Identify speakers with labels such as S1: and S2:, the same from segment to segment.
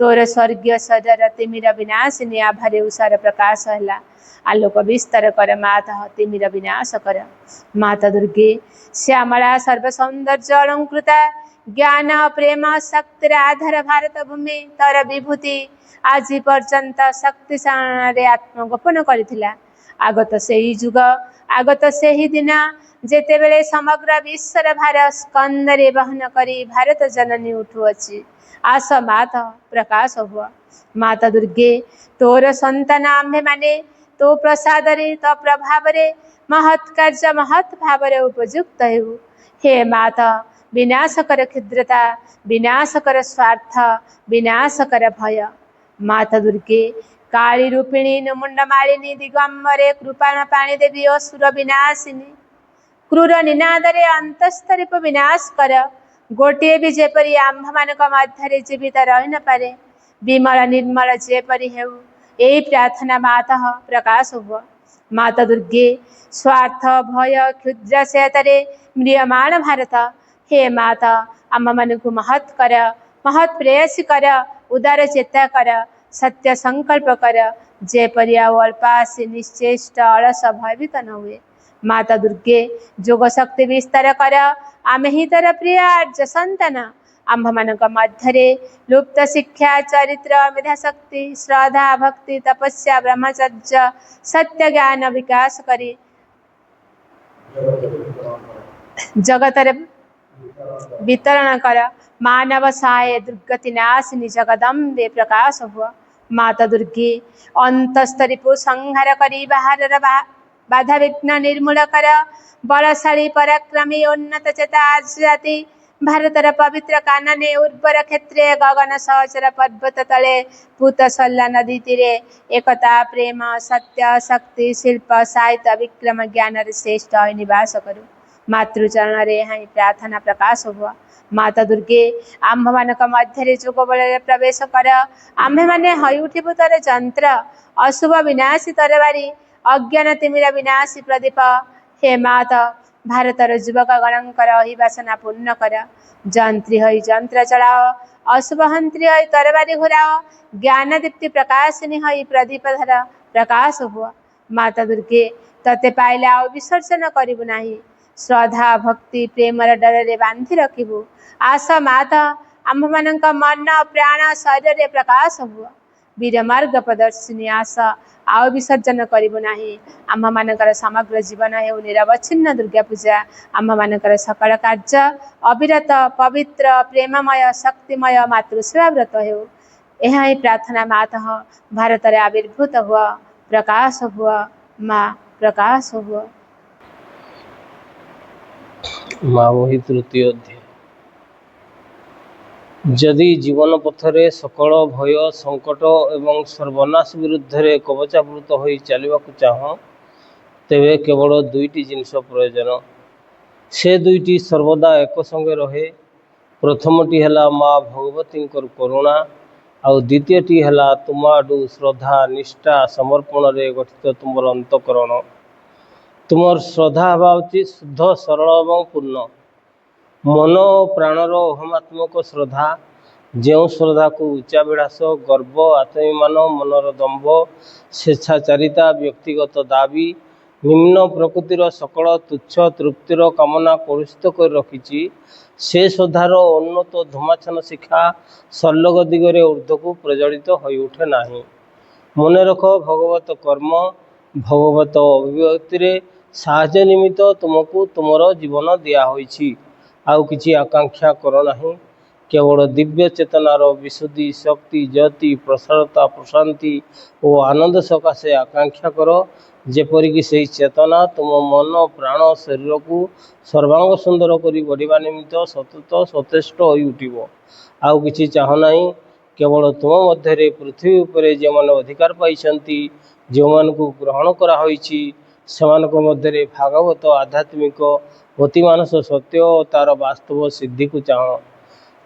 S1: तोर स्वर्गीय शरीर तिमिर विनाशिनी आभारे उषार प्रकाश है आलोक विस्तार कर माता तिमिर विनाश कर। माता दुर्गे श्यामला सर्वसौंदर्य अलंकृता ज्ञान प्रेम शक्तिर आधार भारत भूमि तर विभूति आज पर्यंत शक्तिशाली आत्मगोपन करथिला। आगत से ही जुग आगत से ही दिन जेतेबेले समग्र विश्वर भार स्कंदरे बहन करी भारत जननी उठुअछि। आस माता प्रकाश हुआ। माता दुर्गे तोर संतान आम्भे माने तो प्रसादरे तो प्रभावरे महत् कार्य महत् भावरे उपयुक्त हेउ। हे माता विनाश कर क्षुद्रता विनाश कर स्वार्थ विनाश कर भय। माता दुर्गे काली रूपिणी नुमुंड मालिनी दिगंबरे कृपा पाणी देवी असुर विनाशिनी क्रूर निनादरे अंतस्तरीप विनाश कर। गोटे भी जेपरी आंभ मानक मध्य जीवित रही न पारे विमल निर्मल जेपरी हेउ यही प्रार्थना माता प्रकाश हुआ। माता दुर्गे स्वार्थ भय क्षुद्र सेतरे म्रियमाण भारत हे माता आम मन को महत् कर महत् प्रेयसी कर उदार चेता कर सत्य संकल्प कर जेपरी अल्पासी निश्चेष्ट अलस भयभीत न हुए। माता दुर्गे जोग शक्ति विस्तार कर आमे ही तर प्रिय आर्य संतान आंभ मानक मध्य लुप्त शिक्षा चरित्र मेधा शक्ति श्रद्धा भक्ति तपस्या ब्रह्मचर्य सत्य ज्ञान विकास करी जगतर वितरण कर मानव सहाय दुर्गति नाशिनी जगदम्बे प्रकाश हुआ। माता दुर्गे अंतस्तरीपु संहार करी बाहर बाधा विघ्न निर्मूल कर बलशाली पराक्रमी उन्नत चेता जाति भारतर पवित्र कानने उर्वर क्षेत्रे गगन सहचर पर्वत तले पूत सल्ला नदी तीरे एकता प्रेम सत्य शक्ति शिल्प साहित्य विक्रम ज्ञान श्रेष्ठ निवास करू। मातृचरण रे हाँ प्रार्थना प्रकाश हुआ। माता दुर्गे आंभ मानक मध्य जोग बल प्रवेश कर आम्भे माने हई उठिबु तर जंत्र अशुभ विनाशी तरबारी अज्ञान तिमिर विनाशी प्रदीप। हे माता भारतर युवक गणकर ही वासना पूर्ण कर जंत्री हई जंत्र चलाओ अशुभ हंत्री हई तरबारी घुराओ ज्ञान दीप्ति प्रकाशिनी हई प्रदीप धर प्रकाश हुआ। माता दुर्गे तते पाइले आ विसर्जन करिबु नाही श्रद्धा भक्ति प्रेमर डर बांधि रखिबु। आस माता आंभ मानक मन प्राण शरीर प्रकाश हुआ। वीर मार्ग प्रदर्शिनी आस आउ विसर्जन करिबु नाही। आंभ मानकर समग्र जीवन हेउ निरवच्छिन्न दुर्गा पूजा आंभ मानकर सकल कार्य अविरत पवित्र प्रेममय शक्तिमय मातृसेवा व्रत हेउ। यह ही प्रार्थना माता भारत रे आविर्भूत हुआ प्रकाश हुआ माँ प्रकाश हुआ।
S2: माँ वही तृतीय अध्याय। जदि जीवन पथरे सकल भय संकट एवं सर्वनाश विरुद्ध रे कवचावृत होई चलिबाकु चाह तेबे केवल दुईटी जिनिस प्रयोजन। से दुईटी सर्वदा एक संगे रहे। प्रथमटी है माँ भगवती करुणा आउ द्वितीयटी है तुम आडू श्रद्धा निष्ठा समर्पण रे गठित तुमर अंतकरण। तुमर श्रद्धा हवा उचित शुद्ध सरल एवं पूर्ण मन और प्राणर अहमात्मक श्रद्धा जो श्रद्धा को उच्चाभिलाष गर्व आत्ममान मनर दंभ स्वेच्छाचारिता व्यक्तिगत दाबी निम्न प्रकृतिर सकल तुच्छ तृप्तिर कामना कलुषित कर रखी से श्रद्धार उन्नत धूमाछन शिखा सल्लग दिगरे ऊर्ध्वक प्रज्वलित हो उठे नहीं। मन रख भगवत कर्म भगवत अभिव्यक्ति साहाय्य निमित्त तुमको तुमर जीवन दिया होइछि। आउ किछि आकांक्षा कर नहीं। केवल दिव्य चेतनार विशुद्धि शक्ति ज्योति प्रसारता प्रशांति और आनंद सकाशे आकांक्षा कर जेपरिक से चेतना तुम मन प्राण शरीर को सर्वांग सुंदर करी बढ़िबा निमित्त सतत सचेष्ट हो उठिब। आउ किछि चाह नहीं। केवल तुम मध्य पृथ्वी उपरे जो मैंने अधिकार पाइछंती जो मान को ग्रहण करा होइछि सेमानक मध्य भागवत आध्यात्मिक अतिमानस सत्य और तार वास्तव सिद्धि को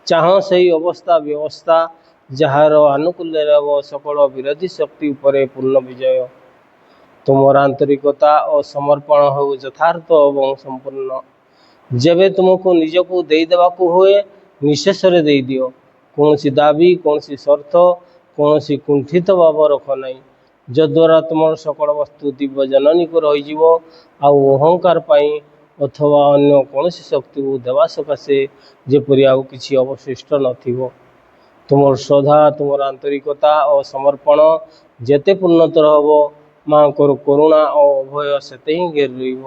S2: चाह से अवस्था व्यवस्था जार आनुकूल्य सकल विरोधी शक्ति उपरे पूर्ण विजय। तुमर आंतरिकता और समर्पण हो यथार्थ और संपूर्ण। जेबे तुमको निजको देदेवाकू हुए निशेष दे दियो କୌଣସି ଦାବି କୌଣସି ସର୍ତ୍ତ କୌଣସି କୁଣ୍ଠିତ ଭାବ ରଖ ନାହିଁ, ଯଦ୍ୱାରା ତୁମର ସକଳ ବସ୍ତୁ ଦିବ୍ୟ ଜନନୀକୁ ରହିଯିବ ଆଉ ଅହଙ୍କାର ପାଇଁ ଅଥବା ଅନ୍ୟ କୌଣସି ଶକ୍ତିକୁ ଦେବା ସକାଶେ ଯେପରି ଆଉ କିଛି ଅବଶିଷ୍ଟ ନଥିବ। ତୁମର ଶ୍ରଦ୍ଧା ତୁମର ଆନ୍ତରିକତା ଓ ସମର୍ପଣ ଯେତେ ପୂର୍ଣ୍ଣତର ହେବ ମାଆଙ୍କର କରୁଣା ଓ ଅଭୟ ସେତେ ହିଁ ଘେରି ରହିବ।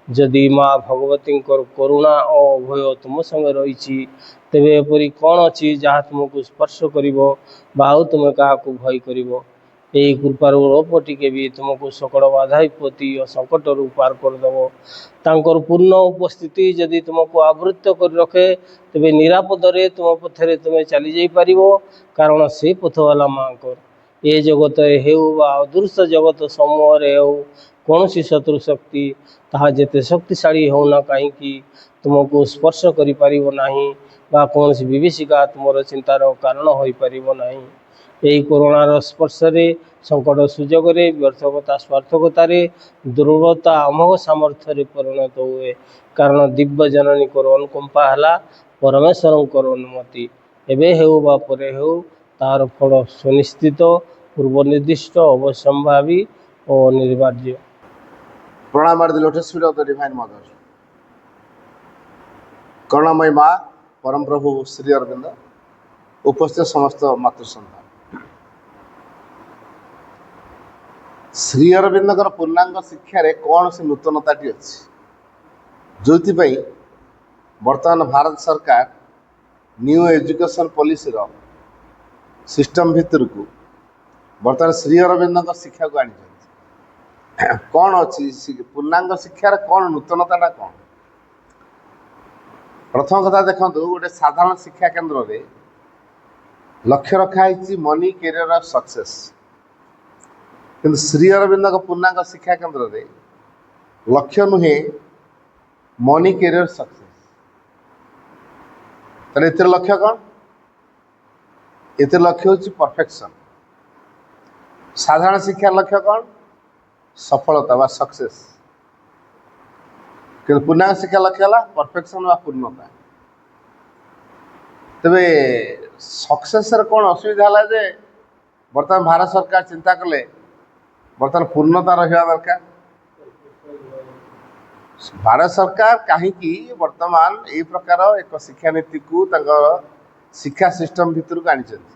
S2: ଯଦି ମା ଭଗବତୀଙ୍କର କରୁଣା ଓ ଅଭୟ ତୁମ ସଙ୍ଗେ ରହିଛି ତେବେ ଏପରି କ'ଣ ଅଛି ଯାହା ତୁମକୁ ସ୍ପର୍ଶ କରିବ ବା ଆଉ ତୁମେ କାହାକୁ ଭୟ କରିବ। ଏହି କୃପାର ଅଳ୍ପ ଟିକେ ବି ତୁମକୁ ସକଳ ବାଧା ବିପତ୍ତି ଓ ସଙ୍କଟରୁ ପାର କରିଦେବ। ତାଙ୍କର ପୂର୍ଣ୍ଣ ଉପସ୍ଥିତି ଯଦି ତୁମକୁ ଆବୃତ୍ତ କରି ରଖେ ତେବେ ନିରାପଦରେ ତୁମ ପଥରେ ତୁମେ ଚାଲିଯାଇପାରିବ, କାରଣ ସେ ପଥ ହେଲା ମାଆଙ୍କର। ଏ ଜଗତରେ ହେଉ ବା ଅଦୃଶ୍ୟ ଜଗତ ସମୂହରେ ହେଉ କୌଣସି ଶତ୍ରୁ ଶକ୍ତି ତାହା ଯେତେ ଶକ୍ତିଶାଳୀ ହେଉନା କାହିଁକି ତୁମକୁ ସ୍ପର୍ଶ କରିପାରିବ ନାହିଁ ବା କୌଣସି ବିଭୀଷିକା ତୁମର ଚିନ୍ତାର କାରଣ ହୋଇପାରିବ ନାହିଁ। ଏହି କରୋନାର ସ୍ପର୍ଶରେ ସଙ୍କଟ ସୁଯୋଗରେ ବ୍ୟର୍ଥକତା ସ୍ୱାର୍ଥକତାରେ ଦୁର୍ବଳତା ଅମୋଘ ସାମର୍ଥ୍ୟରେ ପରିଣତ ହୁଏ, କାରଣ ଦିବ୍ୟ ଜନନୀଙ୍କର ଅନୁକମ୍ପା ହେଲା ପରମେଶ୍ୱରଙ୍କର ଅନୁମତି। ଏବେ ହେଉ ବା ପରେ ହେଉ ତାହାର ଫଳ ସୁନିଶ୍ଚିତ, ପୂର୍ବ ନିର୍ଦ୍ଦିଷ୍ଟ, ଅବଶ୍ୟମ୍ଭାବୀ ଓ ଅନିବାର୍ଯ୍ୟ।
S3: Pranam at the lotus feet of the Divine Mother. Karunamay Ma, Param Prabhu Sri Aurobindo, ଉପସ୍ଥିତ ସମସ୍ତ ମାତୃସନ୍ତାନ। ଶ୍ରୀ ଅରବିନ୍ଦଙ୍କର ପୂର୍ଣ୍ଣାଙ୍ଗ ଶିକ୍ଷାରେ କୌଣସି ନୂତନତାଟି ଅଛି, ଯେଉଁଥିପାଇଁ ବର୍ତ୍ତମାନ ଭାରତ ସରକାର ନ୍ୟୁ ଏଜୁକେସନ୍ ପଲିସିର ସିଷ୍ଟମ୍ ଭିତରକୁ ବର୍ତ୍ତମାନ ଶ୍ରୀ ଅରବିନ୍ଦଙ୍କ ଶିକ୍ଷାକୁ ଆଣିଛନ୍ତି। କ'ଣ ଅଛି ପୂର୍ଣ୍ଣାଙ୍ଗ ଶିକ୍ଷାର କ'ଣ ନୂତନତାଟା କ'ଣ? ପ୍ରଥମ କଥା ଦେଖନ୍ତୁ, ଗୋଟେ ସାଧାରଣ ଶିକ୍ଷା କେନ୍ଦ୍ରରେ ଲକ୍ଷ୍ୟ ରଖା ହେଇଛି ମନି କ୍ୟାରିୟର ଅଫ୍ ସକ୍ସେସ୍, କିନ୍ତୁ ଶ୍ରୀ ଅରବିନ୍ଦଙ୍କ ପୂର୍ଣ୍ଣାଙ୍ଗ ଶିକ୍ଷା କେନ୍ଦ୍ରରେ ଲକ୍ଷ୍ୟ ନୁହେଁ ମନି କ୍ୟାରିୟର ସକ୍ସେସ୍। ତାହେଲେ ଏଥିର ଲକ୍ଷ୍ୟ କ'ଣ? ଏଥିର ଲକ୍ଷ୍ୟ ହେଉଛି ପରଫେକ୍ସନ୍। ସାଧାରଣ ଶିକ୍ଷାର ଲକ୍ଷ୍ୟ କ'ଣ? ସଫଳତା ବା ସକ୍ସେସ୍। କିନ୍ତୁ ପୂର୍ଣ୍ଣାଙ୍ଗ ଶିକ୍ଷା ଲକ୍ଷ୍ୟ ହେଲା ପରଫେକ୍ସନ୍ ବା ପୂର୍ଣ୍ଣତା। ତେବେ ସକ୍ସେସ୍ର କ'ଣ ଅସୁବିଧା ହେଲା ଯେ ବର୍ତ୍ତମାନ ଭାରତ ସରକାର ଚିନ୍ତା କଲେ ବର୍ତ୍ତମାନ ପୂର୍ଣ୍ଣତା ରହିବା ଦରକାର। ଭାରତ ସରକାର କାହିଁକି ବର୍ତ୍ତମାନ ଏହି ପ୍ରକାର ଏକ ଶିକ୍ଷାନୀତିକୁ ତାଙ୍କର ଶିକ୍ଷା ସିଷ୍ଟମ୍ ଭିତରକୁ ଆଣିଛନ୍ତି?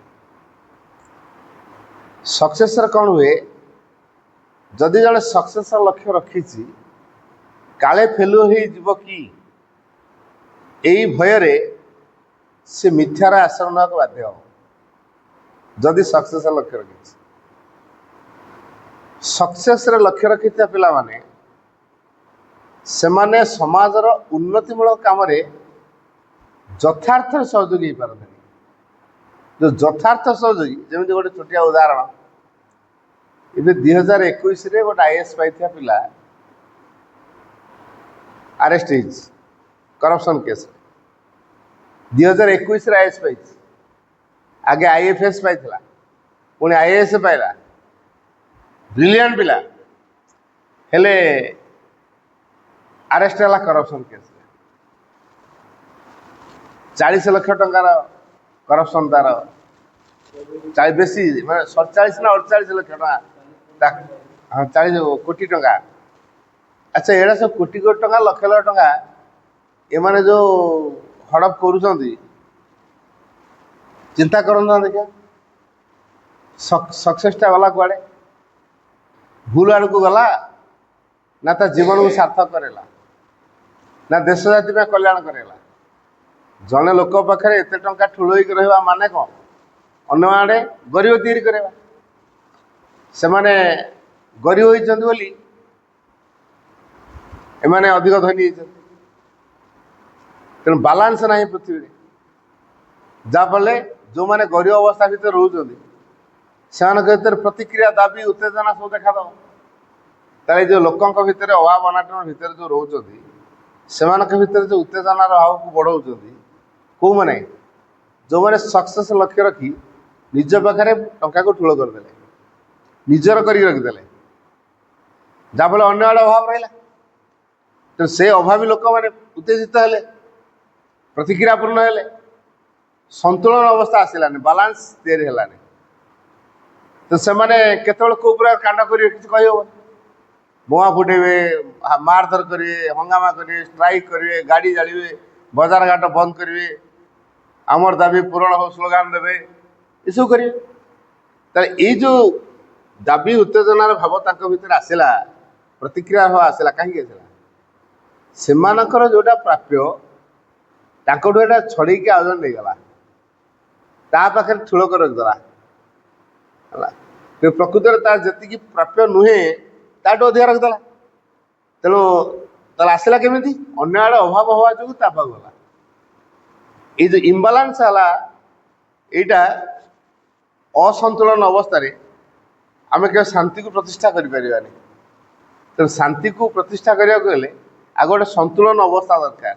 S3: ସକ୍ସେସ୍ର କ'ଣ ହୁଏ, ଯଦି ଜଣେ ସକ୍ସେସ୍ର ଲକ୍ଷ୍ୟ ରଖିଛି କାଳେ ଫେଲୁଅର୍ ହେଇଯିବ କି ଏଇ ଭୟରେ ସେ ମିଥ୍ୟାର ଆଶ୍ରୟ ନେବାକୁ ବାଧ୍ୟ ହେବ। ଯଦି ସକ୍ସେସ୍ର ଲକ୍ଷ୍ୟ ରଖିଛି, ସକ୍ସେସ୍ର ଲକ୍ଷ୍ୟ ରଖିଥିବା ପିଲାମାନେ ସେମାନେ ସମାଜର ଉନ୍ନତିମୂଳକ କାମରେ ଯଥାର୍ଥ ସହଯୋଗୀ ହେଇପାରନ୍ତିନି। ଯେଉଁ ଯଥାର୍ଥ ସହଯୋଗୀ, ଯେମିତି ଗୋଟେ ଛୋଟିଆ ଉଦାହରଣ, ଏବେ 2021ରେ ଗୋଟେ IAS ପାଇଥିବା ପିଲା ଆରେଷ୍ଟ ହେଇଛି କରପ୍ସନ୍ କେସ୍ରେ। 2021ରେ IAS ପାଇଛି, ଆଗେ IFS ପାଇଥିଲା, ପୁଣି IAS ପାଇଲା। ବ୍ରିଲିଆଣ୍ଟ ପିଲା, ହେଲେ ଆରେଷ୍ଟ ହେଲା କରପ୍ସନ୍ କେସ୍ରେ। 40 ଲକ୍ଷ ଟଙ୍କାର କରପ୍ସନ୍ ତାର, ବେଶୀ ମାନେ 47 ନା 48 ଲକ୍ଷ ଟଙ୍କା, 40 କୋଟି ଟଙ୍କା। ଆଚ୍ଛା, ଏଇଟା ସବୁ କୋଟି କୋଟି ଟଙ୍କା, ଲକ୍ଷ ଲକ୍ଷ ଟଙ୍କା ଏମାନେ ଯେଉଁ ହଡ଼ପ କରୁଛନ୍ତି, ଚିନ୍ତା କରନ୍ତୁ ନା ଦେଖିବା। ସକ୍ସେସ୍ଟା ଗଲା କୁଆଡ଼େ? ଭୁଲ ଆଡ଼କୁ ଗଲା ନା ତା ଜୀବନକୁ ସାର୍ଥକ କରେଇଲା, ନା ଦେଶ ଜାତି ପାଇଁ କଲ୍ୟାଣ କରେଇଲା? ଜଣେ ଲୋକ ପାଖରେ ଏତେ ଟଙ୍କା ଠୁଳ ହେଇକି ରହିବା ମାନେ କ'ଣ? ଅନ୍ୟ ଆଡ଼େ ଗରିବ ତିଆରି କରିବା। ସେମାନେ ଗରିବ ହୋଇଛନ୍ତି ବୋଲି ଏମାନେ ଅଧିକ ଧନୀ ହେଇଛନ୍ତି। ତେଣୁ ବାଲାନ୍ସ ନାହିଁ ପୃଥିବୀରେ, ଯାହାଫଳରେ ଯେଉଁମାନେ ଗରିବ ଅବସ୍ଥା ଭିତରେ ରହୁଛନ୍ତି ସେମାନଙ୍କ ଭିତରେ ପ୍ରତିକ୍ରିୟା, ଦାବି, ଉତ୍ତେଜନା ସବୁ ଦେଖାଦେବ। ତାହେଲେ ଯେଉଁ ଲୋକଙ୍କ ଭିତରେ ଅଭାବ ଅନାଟନ ଭିତରେ ଯେଉଁ ରହୁଛନ୍ତି ସେମାନଙ୍କ ଭିତରେ ଯେଉଁ ଉତ୍ତେଜନାର ଭାବକୁ ବଢ଼ାଉଛନ୍ତି କେଉଁମାନେ? ଯେଉଁମାନେ ସକ୍ସେସ୍ ଲକ୍ଷ୍ୟ ରଖି ନିଜ ପାଖରେ ଟଙ୍କାକୁ ଠୁଳ କରିଦେଲେ, ନିଜର କରିକି ରଖିଦେଲେ, ଯାହାଫଳରେ ଅନ୍ୟ ଆଡ଼େ ଅଭାବ ରହିଲା। ତେଣୁ ସେ ଅଭାବୀ ଲୋକମାନେ ଉତ୍ତେଜିତ ହେଲେ, ପ୍ରତିକ୍ରିୟାପୂର୍ଣ୍ଣ ହେଲେ, ସନ୍ତୁଳନ ଅବସ୍ଥା ଆସିଲାନି, ବାଲାନ୍ସ ତିଆରି ହେଲାନି। ତ ସେମାନେ କେତେବେଳେ କୋଉ ପ୍ରକାର କାଣ୍ଡ କରିବେ କିଛି କହିହେବନି। ବୋମା ଫୁଟେଇବେ, ମାରଧର କରିବେ, ହଙ୍ଗାମା କରିବେ, ଷ୍ଟ୍ରାଇକ୍ କରିବେ, ଗାଡ଼ି ଜାଳିବେ, ବଜାର ଘାଟ ବନ୍ଦ କରିବେ, ଆମର ଦାବି ପୂରଣ ହଉ ସ୍ଲୋଗାନ ଦେବେ, ଏସବୁ କରିବେ। ତାହେଲେ ଏଇ ଯୋଉ ଦାବି ଉତ୍ତେଜନାର ଭାବ ତାଙ୍କ ଭିତରେ ଆସିଲା, ପ୍ରତିକ୍ରିୟା ଭାବ ଆସିଲା, କାହିଁକି ଆସିଲା? ସେମାନଙ୍କର ଯୋଉଟା ପ୍ରାପ୍ୟ ତାଙ୍କଠୁ ଏଇଟା ଛଡ଼େଇକି ଆଉ ଜଣେ ନେଇଗଲା, ତା ପାଖରେ ଠୁଳକ ରଖିଦେଲା ହେଲା। ପ୍ରକୃତରେ ତାର ଯେତିକି ପ୍ରାପ୍ୟ ନୁହେଁ ତାଠୁ ଅଧିକା ରଖିଦେଲା। ତେଣୁ ତାହେଲେ ଆସିଲା କେମିତି? ଅନ୍ୟ ଆଡ଼େ ଅଭାବ ହବା ଯୋଗୁଁ ତା ପାଖକୁ ଗଲା। ଏଇ ଯୋଉ ଇମ୍ବାଲାନ୍ସ ହେଲା, ଏଇଟା ଅସନ୍ତୁଳନ ଅବସ୍ଥାରେ ଆମେ କେବେ ଶାନ୍ତିକୁ ପ୍ରତିଷ୍ଠା କରିପାରିବାନି। ତେଣୁ ଶାନ୍ତିକୁ ପ୍ରତିଷ୍ଠା କରିବାକୁ ହେଲେ ଆଗ ଗୋଟେ ସନ୍ତୁଳନ ଅବସ୍ଥା ଦରକାର।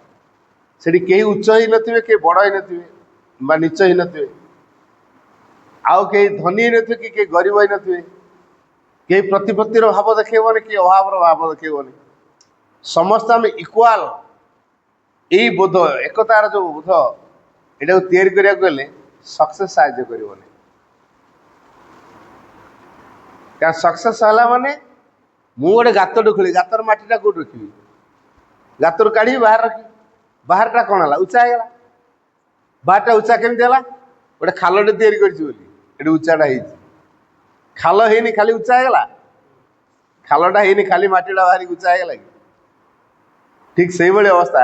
S3: ସେଠି କେହି ଉଚ୍ଚ ହେଇନଥିବେ, କେହି ବଡ଼ ହେଇନଥିବେ ବା ନିଚ ହେଇନଥିବେ, ଆଉ କେହି ଧନୀ ହେଇନଥିବେ କି କେହି ଗରିବ ହେଇନଥିବେ, କେହି ପ୍ରତିପତ୍ତିର ଭାବ ଦେଖେଇବନି, କେହି ଅଭାବର ଭାବ ଦେଖେଇବନି, ସମସ୍ତେ ଆମେ ଇକ୍ୱାଲ। ଏଇ ବୋଧ, ଏକତାର ଯୋଉ ବୋଧ, ଏଟାକୁ ତିଆରି କରିବାକୁ ହେଲେ ସକ୍ସେସ୍ ସାହାଯ୍ୟ କରିବନି। କାରଣ ସକ୍ସେସ୍ ହେଲା ମାନେ ମୁଁ ଗୋଟେ ଗାତଟେ ଖୋଳି, ଗାତର ମାଟିଟା କୋଉଠି ରଖିବି? ଗାତରୁ କାଢ଼ିବି, ବାହାରେ ରଖିବି। ବାହାରଟା କ'ଣ ହେଲା? ଉଚ୍ଚା ହେଇଗଲା। ବାହାରଟା ଉଚ୍ଚା କେମିତି ହେଲା? ଗୋଟେ ଖାଲଟେ ତିଆରି କରିଛି ବୋଲି ଏଠି ଉଚ୍ଚାଟା ହେଇଛି। ଖାଲ ହେଇନି ଖାଲି ଉଚ୍ଚା ହେଇଗଲା? ଖାଲଟା ହେଇନି ଖାଲି ମାଟିଟା ବାହାରିକି ଉଚ୍ଚା ହେଇଗଲା କି? ଠିକ୍ ସେଇଭଳି ଅବସ୍ଥା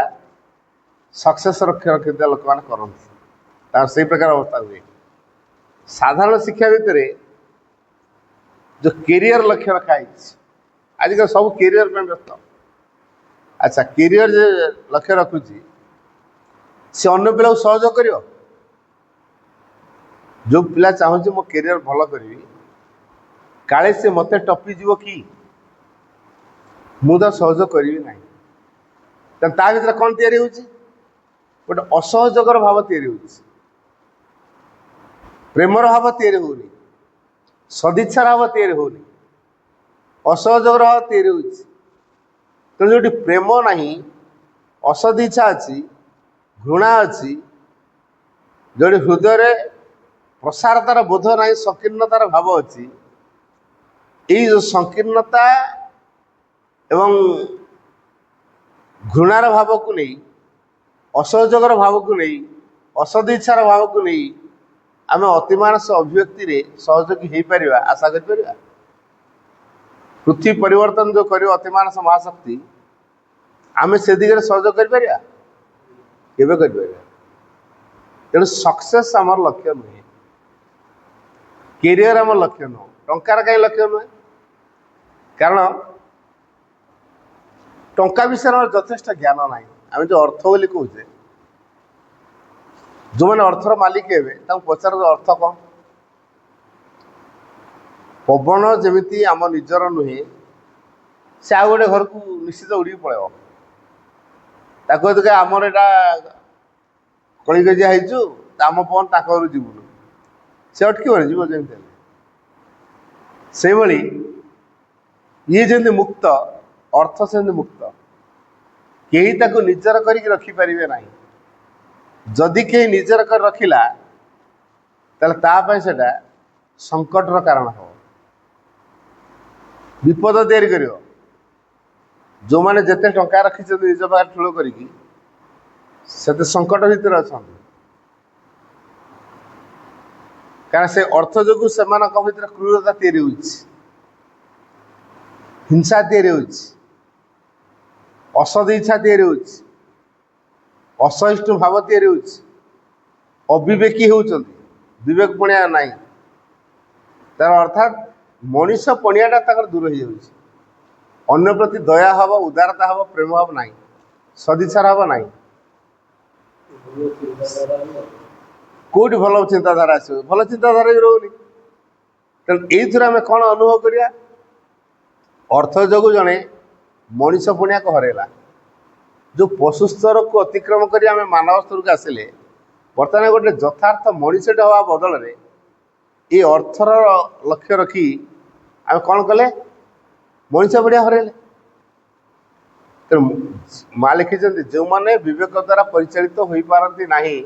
S3: ସକ୍ସେସ୍ ରଖିଥିବା ଲୋକମାନେ କରନ୍ତି, ତାଙ୍କର ସେଇ ପ୍ରକାର ଅବସ୍ଥା ହୁଏ। ସାଧାରଣ ଶିକ୍ଷା ଭିତରେ ଯୋଉ କ୍ୟାରିୟର ଲକ୍ଷ୍ୟ ରଖା ହେଇଛି, ଆଜିକାଲି ସବୁ କ୍ୟାରିୟର ପାଇଁ ବ୍ୟସ୍ତ। ଆଚ୍ଛା, କ୍ୟାରିୟର ଯେ ଲକ୍ଷ୍ୟ ରଖୁଛି ସେ ଅନ୍ୟ ପିଲାକୁ ସହଯୋଗ କରିବ? ଯୋଉ ପିଲା ଚାହୁଁଛି ମୋ କ୍ୟାରିୟର ଭଲ କରିବି, କାଳେ ସେ ମୋତେ ଟପିଯିବ କି, ମୁଁ ତ ସହଯୋଗ କରିବି ନାହିଁ। ତେଣୁ ତା ଭିତରେ କ'ଣ ତିଆରି ହେଉଛି? ଗୋଟେ ଅସହଯୋଗର ଭାବ ତିଆରି ହେଉଛି, ପ୍ରେମର ଭାବ ତିଆରି ହେଉନି, ସଦିଚ୍ଛାର ଭାବ ତିଆରି ହେଉନି, ଅସହଯୋଗର ଭାବ ତିଆରି ହେଉଛି। ତେଣୁ ଯୋଉଠି ପ୍ରେମ ନାହିଁ, ଅସଦିଚ୍ଛା ଅଛି, ଘୃଣା ଅଛି, ଯୋଉଠି ହୃଦୟରେ ପ୍ରସାରତାର ବୋଧ ନାହିଁ, ସଂକୀର୍ଣ୍ଣତାର ଭାବ ଅଛି, ଏଇ ଯୋଉ ସଂକୀର୍ଣ୍ଣତା ଏବଂ ଘୃଣାର ଭାବକୁ ନେଇ, ଅସହଯୋଗର ଭାବକୁ ନେଇ, ଅସଦିଚ୍ଛାର ଭାବକୁ ନେଇ ଆମେ ଅତିମାନସ ଅଭିବ୍ୟକ୍ତିରେ ସହଯୋଗୀ ହେଇପାରିବା, ଆଶା କରିପାରିବା? ପୃଥିବୀ ପରିବର୍ତ୍ତନ ଯୋଉ କରିବ ଅତିମାନସ ମହାଶକ୍ତି, ଆମେ ସେ ଦିଗରେ ସହଯୋଗ କରିପାରିବା? କେବେ କରିପାରିବା? ତେଣୁ ସକ୍ସେସ୍ ଆମର ଲକ୍ଷ୍ୟ ନୁହେଁ, କ୍ୟାରିୟର ଆମର ଲକ୍ଷ୍ୟ ନୁହଁ। ଟଙ୍କାର କାହିଁ ଲକ୍ଷ୍ୟ ନୁହେଁ? କାରଣ ଟଙ୍କା ବିଷୟରେ ଆମର ଯଥେଷ୍ଟ ଜ୍ଞାନ ନାହିଁ। ଆମେ ଯୋଉ ଅର୍ଥ ବୋଲି କହୁଛେ, ଯୋଉମାନେ ଅର୍ଥର ମାଲିକ ହେବେ ତାଙ୍କୁ ପଚାରନ୍ତୁ ଅର୍ଥ କ'ଣ? ପବନ ଯେମିତି ଆମ ନିଜର ନୁହେଁ, ସେ ଆଉ ଗୋଟେ ଘରକୁ ନିଶ୍ଚିତ ଉଡ଼ିକି ପଳେଇବ। ତାକୁ ଯଦି ଆମର ଏଇଟା କଳିଗଜିଆ ହେଇଛୁ, ଆମ ପବନ ତାଙ୍କ ଘରକୁ ଯିବୁନି, ସେ ଅଟକିବନି, ଯିବ ଯେମିତି ହେଲେ। ସେଇଭଳି ଇଏ ଯେମିତି ମୁକ୍ତ, ଅର୍ଥ ସେମିତି ମୁକ୍ତ, କେହି ତାକୁ ନିଜର କରିକି ରଖିପାରିବେ ନାହିଁ। ଯଦି କେହି ନିଜର କରି ରଖିଲା ତାହେଲେ ତା ପାଇଁ ସେଟା ସଙ୍କଟର କାରଣ ହେବ, ବିପଦ ତିଆରି କରିବ। ଯୋଉମାନେ ଯେତେ ଟଙ୍କା ରଖିଛନ୍ତି ନିଜ ପାଖରେ ଠୁଳ କରିକି, ସେତେ ସଙ୍କଟ ଭିତରେ ଅଛନ୍ତି। କାରଣ ସେ ଅର୍ଥ ଯୋଗୁଁ ସେମାନଙ୍କ ଭିତରେ କ୍ରୂରତା ତିଆରି ହେଉଛି, ହିଂସା ତିଆରି ହେଉଛି, ଅସଦିଚ୍ଛା ତିଆରି ହେଉଛି, ଅସହିଷ୍ଣୁ ଭାବ ତିଆରି ହେଉଛି, ଅବିବେକୀ ହେଉଛନ୍ତି, ବିବେକ ପଣିଆ ନାହିଁ। ତାର ଅର୍ଥାତ୍ ମଣିଷ ପଣିଆଟା ତାଙ୍କର ଦୂର ହେଇଯାଉଛି। ଅନ୍ୟ ପ୍ରତି ଦୟା ହବ, ଉଦାରତା ହବ, ପ୍ରେମ ହବ ନାହିଁ, ସଦିଚ୍ଛାର ହବ ନାହିଁ। କୋଉଠି ଭଲ ଚିନ୍ତାଧାରା ଆସିବ? ଭଲ ଚିନ୍ତାଧାରା ବି ରହୁନି। ତେଣୁ ଏଇଥିରୁ ଆମେ କ'ଣ ଅନୁଭବ କରିବା? ଅର୍ଥ ଯୋଗୁଁ ଜଣେ ମଣିଷ ପଣିଆକୁ ହରାଇଲା। ଯୋଉ ପଶୁ ସ୍ତରକୁ ଅତିକ୍ରମ କରି ଆମେ ମାନବ ସ୍ତରକୁ ଆସିଲେ, ବର୍ତ୍ତମାନ ଗୋଟେ ଯଥାର୍ଥ ମଣିଷଟେ ହେବା ବଦଳରେ ଏଇ ଅର୍ଥର ଲକ୍ଷ୍ୟ ରଖି ଆମେ କ'ଣ କଲେ? ମଣିଷ ପଣିଆ ହରାଇଲେ। ତେଣୁ ମା ଲେଖିଛନ୍ତି, ଯେଉଁମାନେ ବିବେକ ଦ୍ୱାରା ପରିଚାଳିତ ହୋଇପାରନ୍ତି ନାହିଁ